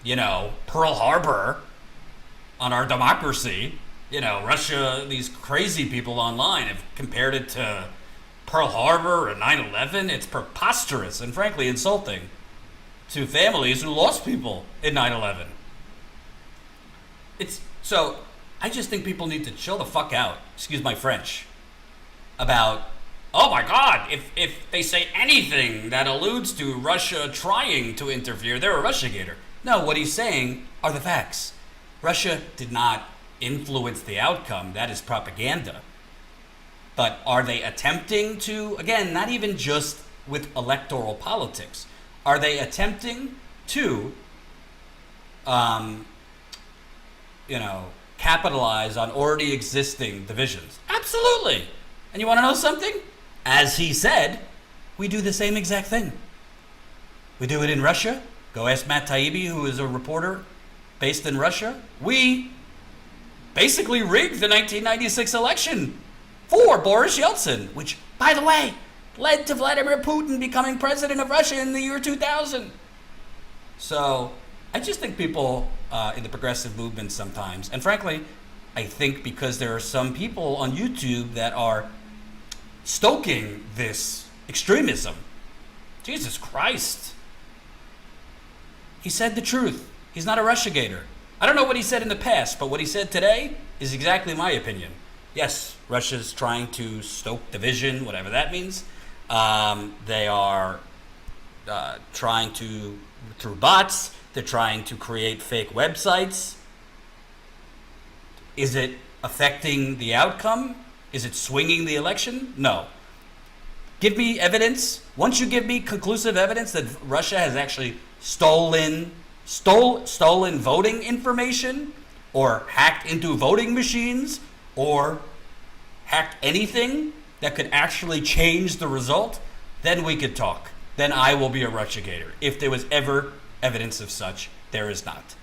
Pearl Harbor on our democracy. Russia, these crazy people online have compared it to Pearl Harbor or 9/11. It's preposterous and frankly insulting to families who lost people in 9/11. So I just think people need to chill the fuck out, excuse my French, about, oh my God, if they say anything that alludes to Russia trying to interfere, they're a Russiagator. No, what he's saying are the facts. Russia did not influence the outcome. That is propaganda. But are they attempting to, again, not even just with electoral politics, are they attempting to, capitalize on already existing divisions? Absolutely. And you want to know something? As he said, we do the same exact thing. We do it in Russia. Go ask Matt Taibbi, who is a reporter based in Russia. We basically rigged the 1996 election for Boris Yeltsin, which, by the way, led to Vladimir Putin becoming president of Russia in the year 2000. So I just think people in the progressive movement sometimes, and frankly, I think because there are some people on YouTube that are stoking this extremism. Jesus Christ. He said the truth. He's not a Russiagator. I don't know what he said in the past, but what he said today is exactly my opinion. Yes, Russia's trying to stoke division, whatever that means. They are trying to, through bots, they're trying to create fake websites. Is it affecting the outcome? Is it swinging the election? No. Give me evidence. Once you give me conclusive evidence that Russia has actually stolen voting information, or hacked into voting machines, or hacked anything that could actually change the result, then we could talk. Then I will be a Russiagator. If there was ever evidence of such, there is not.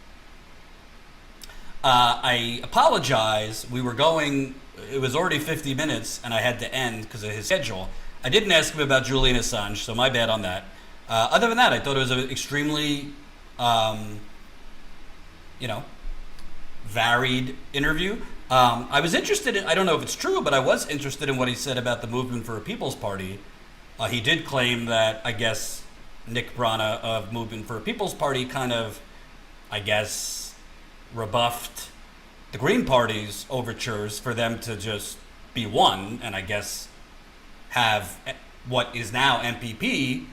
I apologize. It was already 50 minutes and I had to end because of his schedule. I didn't ask him about Julian Assange, so my bad on that. Other than that, I thought it was an extremely, varied interview. I was interested in, I don't know if it's true, but I was interested in what he said about the Movement for a People's Party. He did claim that, I guess, Nick Brana of Movement for a People's Party kind of, rebuffed the Green Party's overtures for them to just be one, and I guess have what is now MPP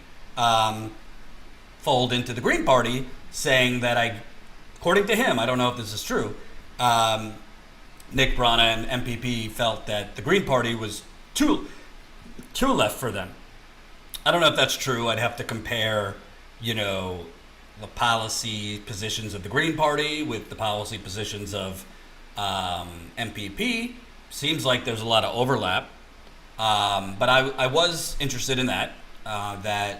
fold into the Green Party, saying that according to him, I don't know if this is true, Nick Brana and MPP felt that the Green Party was too left for them. I don't know if that's true. I'd have to compare, the policy positions of the Green Party with the policy positions of MPP. Seems like there's a lot of overlap. But I was interested in that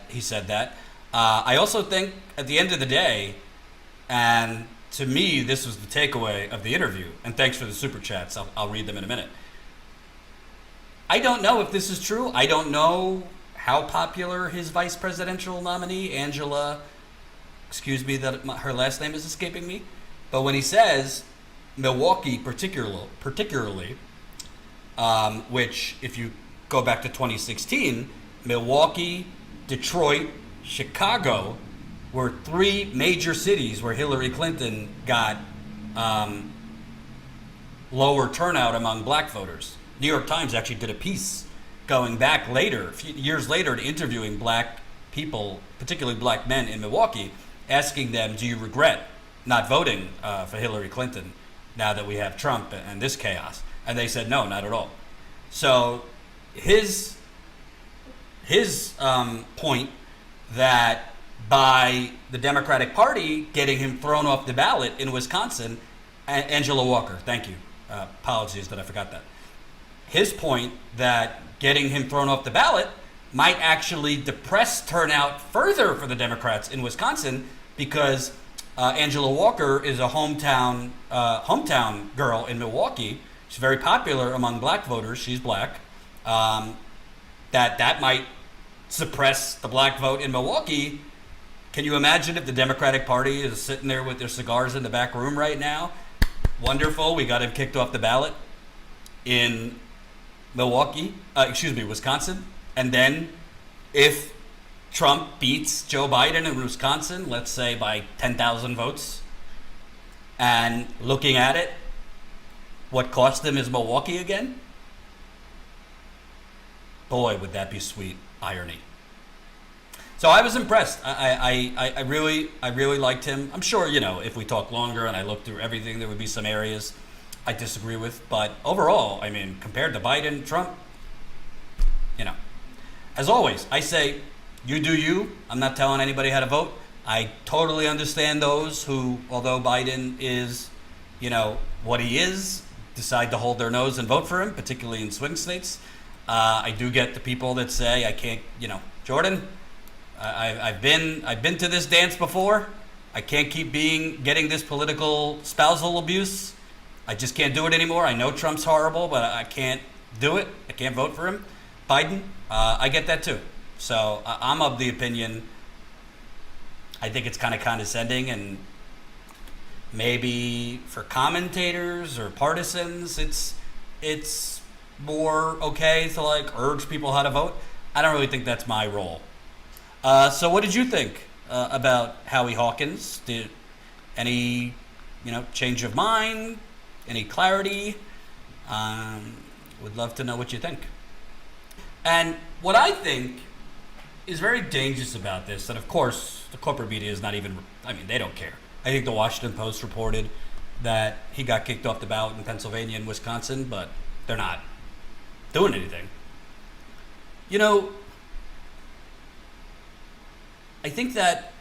he said that. I also think at the end of the day, and to me, this was the takeaway of the interview, and thanks for the super chats. I'll read them in a minute. I don't know if this is true. I don't know how popular his vice presidential nominee, Angela, her last name is escaping me, but when he says Milwaukee particularly, which if you go back to 2016, Milwaukee, Detroit, Chicago were three major cities where Hillary Clinton got lower turnout among black voters. New York Times actually did a piece going back later, a few years later, to interviewing black people, particularly black men in Milwaukee, asking them, do you regret not voting for Hillary Clinton now that we have Trump and this chaos? And they said, no, not at all. So his point that by the Democratic Party getting him thrown off the ballot in Wisconsin, Angela Walker, thank you. Apologies that I forgot that. His point that getting him thrown off the ballot might actually depress turnout further for the Democrats in Wisconsin because Angela Walker is a hometown girl in Milwaukee. She's very popular among black voters. She's black. That might suppress the black vote in Milwaukee. Can you imagine if the Democratic Party is sitting there with their cigars in the back room right now? Wonderful, we got him kicked off the ballot in Wisconsin. And then if Trump beats Joe Biden in Wisconsin, let's say by 10,000 votes, and looking at it, what cost him is Milwaukee again? Boy, would that be sweet irony. So I was impressed. I really liked him. I'm sure, if we talk longer and I look through everything, there would be some areas I disagree with. But overall, compared to Biden, Trump, as always, I say, you do you. I'm not telling anybody how to vote. I totally understand those who, although Biden is, what he is, decide to hold their nose and vote for him, particularly in swing states. I do get the people that say, I can't, Jordan, I've been to this dance before. I can't keep getting this political spousal abuse. I just can't do it anymore. I know Trump's horrible, but I can't do it. I can't vote for him. Biden, I get that too. So I'm of the opinion, I think it's kind of condescending, and maybe for commentators or partisans, it's more okay to urge people how to vote. I don't really think that's my role. So what did you think about Howie Hawkins? Did any, change of mind? Any clarity? Would love to know what you think. And what I think is very dangerous about this, and of course the corporate media is not even, they don't care. I think the Washington Post reported that he got kicked off the ballot in Pennsylvania and Wisconsin, but they're not doing anything. I think that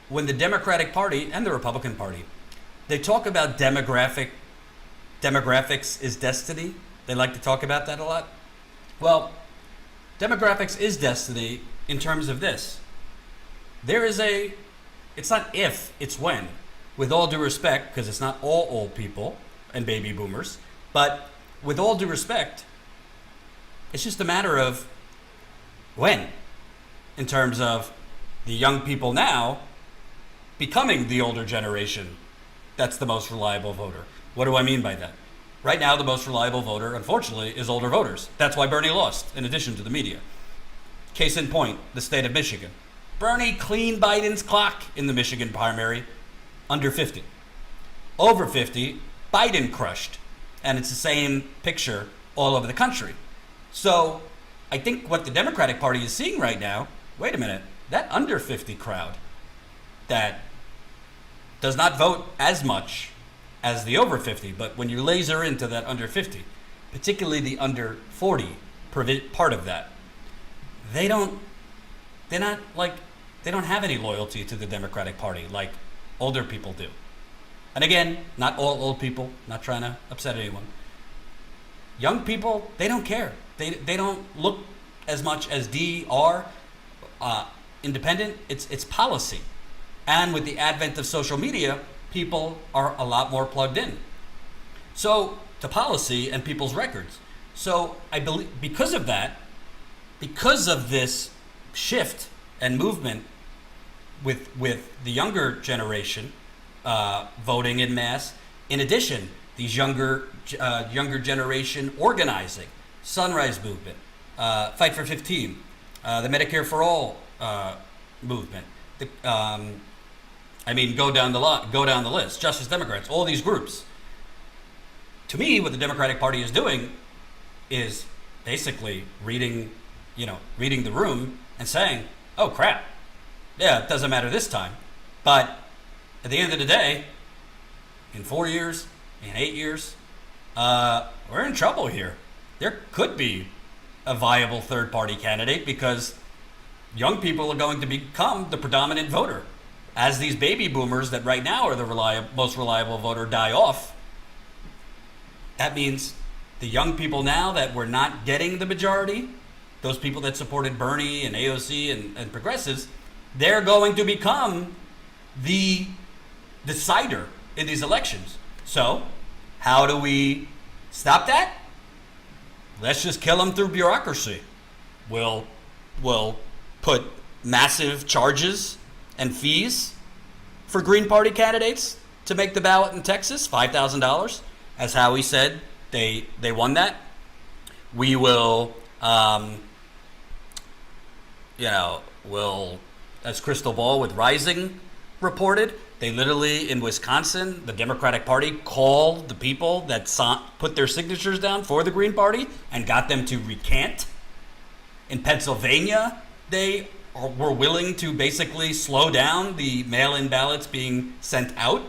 when the Democratic Party and the Republican Party, they talk about demographics is destiny. They like to talk about that a lot. Well, demographics is destiny in terms of this. It's not if, it's when. With all due respect, because it's not all old people and baby boomers, but with all due respect, it's just a matter of when, in terms of the young people now becoming the older generation that's the most reliable voter. What do I mean by that? Right now, the most reliable voter, unfortunately, is older voters. That's why Bernie lost, in addition to the media. Case in point, the state of Michigan. Bernie cleaned Biden's clock in the Michigan primary, under 50. Over 50, Biden crushed. And it's the same picture all over the country. So I think what the Democratic Party is seeing right now, wait a minute, that under 50 crowd that does not vote as much as the over 50. But when you laser into that under 50, particularly the under 40 part of that, they don't have any loyalty to the Democratic Party like older people do. And again, not all old people, not trying to upset anyone. Young people, they don't care. They don't look as much as independent. It's policy. And with the advent of social media, people are a lot more plugged in. So, to policy and people's records. So, I believe because of that, because of this shift and movement with the younger generation voting in mass, in addition, these younger generation organizing, Sunrise Movement, Fight for 15, the Medicare for All movement. Go down the list. Justice Democrats, all these groups. To me, what the Democratic Party is doing is basically reading the room and saying, "Oh crap, yeah, it doesn't matter this time." But at the end of the day, in 4 years, in 8 years, we're in trouble here. There could be a viable third-party candidate because young people are going to become the predominant voter. As these baby boomers that right now are the most reliable voter die off, that means the young people now that were not getting the majority, those people that supported Bernie and AOC and progressives, they're going to become the decider in these elections. So, how do we stop that? Let's just kill them through bureaucracy. We'll put massive charges and fees for Green Party candidates to make the ballot in Texas, $5,000. As Howie said, they won that. We will, as Crystal Ball with Rising reported, they literally, in Wisconsin, the Democratic Party called the people that put their signatures down for the Green Party and got them to recant. In Pennsylvania, they were willing to basically slow down the mail-in ballots being sent out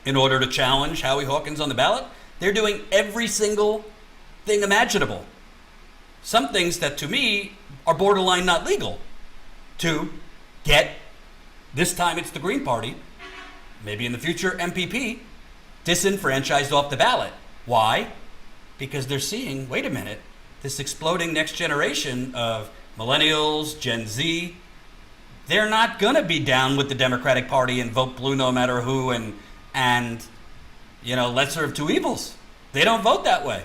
in order to challenge Howie Hawkins on the ballot. They're doing every single thing imaginable. Some things that to me are borderline not legal to get, this time it's the Green Party, maybe in the future MPP, disenfranchised off the ballot. Why? Because they're seeing, wait a minute, this exploding next generation of millennials, Gen Z, they're not going to be down with the Democratic Party and vote blue no matter who and lesser of two evils. They don't vote that way.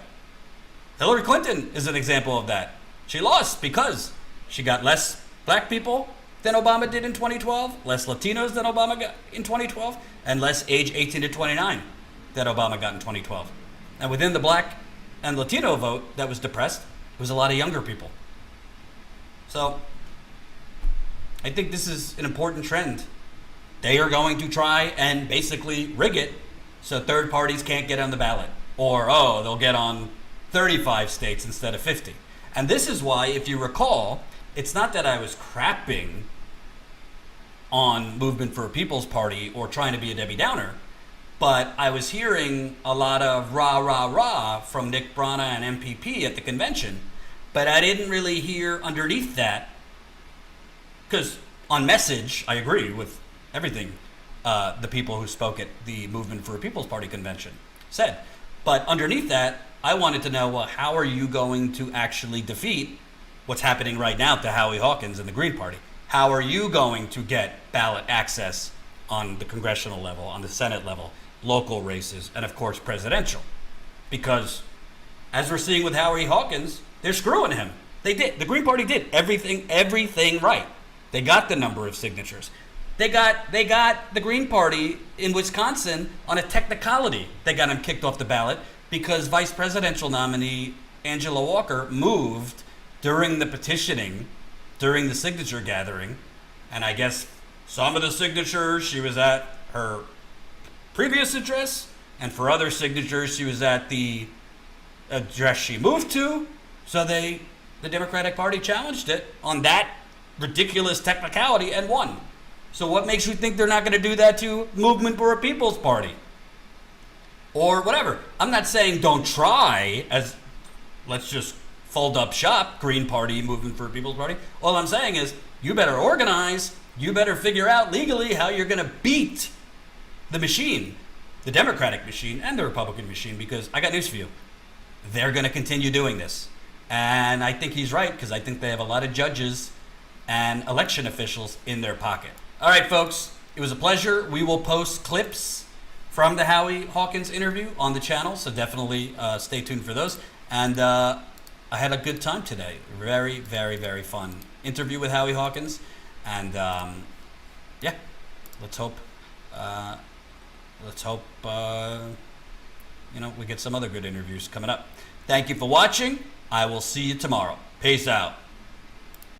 Hillary Clinton is an example of that. She lost because she got less black people than Obama did in 2012, less Latinos than Obama got in 2012, and less age 18 to 29 than Obama got in 2012. And within the black and Latino vote that was depressed, was a lot of younger people. So I think this is an important trend. They are going to try and basically rig it so third parties can't get on the ballot. Or, they'll get on 35 states instead of 50. And this is why, if you recall, it's not that I was crapping on Movement for a People's Party or trying to be a Debbie Downer, but I was hearing a lot of rah, rah, rah from Nick Brana and MPP at the convention, but I didn't really hear underneath that, because on message, I agree with everything the people who spoke at the Movement for a People's Party convention said. But underneath that, I wanted to know, well, how are you going to actually defeat what's happening right now to Howie Hawkins and the Green Party? How are you going to get ballot access on the congressional level, on the Senate level, local races, and of course presidential? Because as we're seeing with Howie Hawkins, they're screwing him. They did. The Green Party did everything right. They got the number of signatures. They got the Green Party in Wisconsin on a technicality. They got him kicked off the ballot because vice presidential nominee Angela Walker moved during the petitioning, during the signature gathering, and I guess some of the signatures she was at her previous address, and for other signatures she was at the address she moved to. So the Democratic Party challenged it on that ridiculous technicality and won. So what makes you think they're not going to do that to Movement for a People's Party? or whatever. I'm not saying don't try, as let's just fold up shop, Green Party moving for People's Party. All I'm saying is you better organize, you better figure out legally how you're going to beat the machine, the Democratic machine and the Republican machine, because I got news for you. They're going to continue doing this. And I think he's right, because I think they have a lot of judges and election officials in their pocket. All right, folks, it was a pleasure. We will post clips from the Howie Hawkins interview on the channel, so definitely stay tuned for those. And I had a good time today. Very, very, very fun interview with Howie Hawkins. And yeah, let's hope we get some other good interviews coming up. Thank you for watching. I will see you tomorrow. Peace out.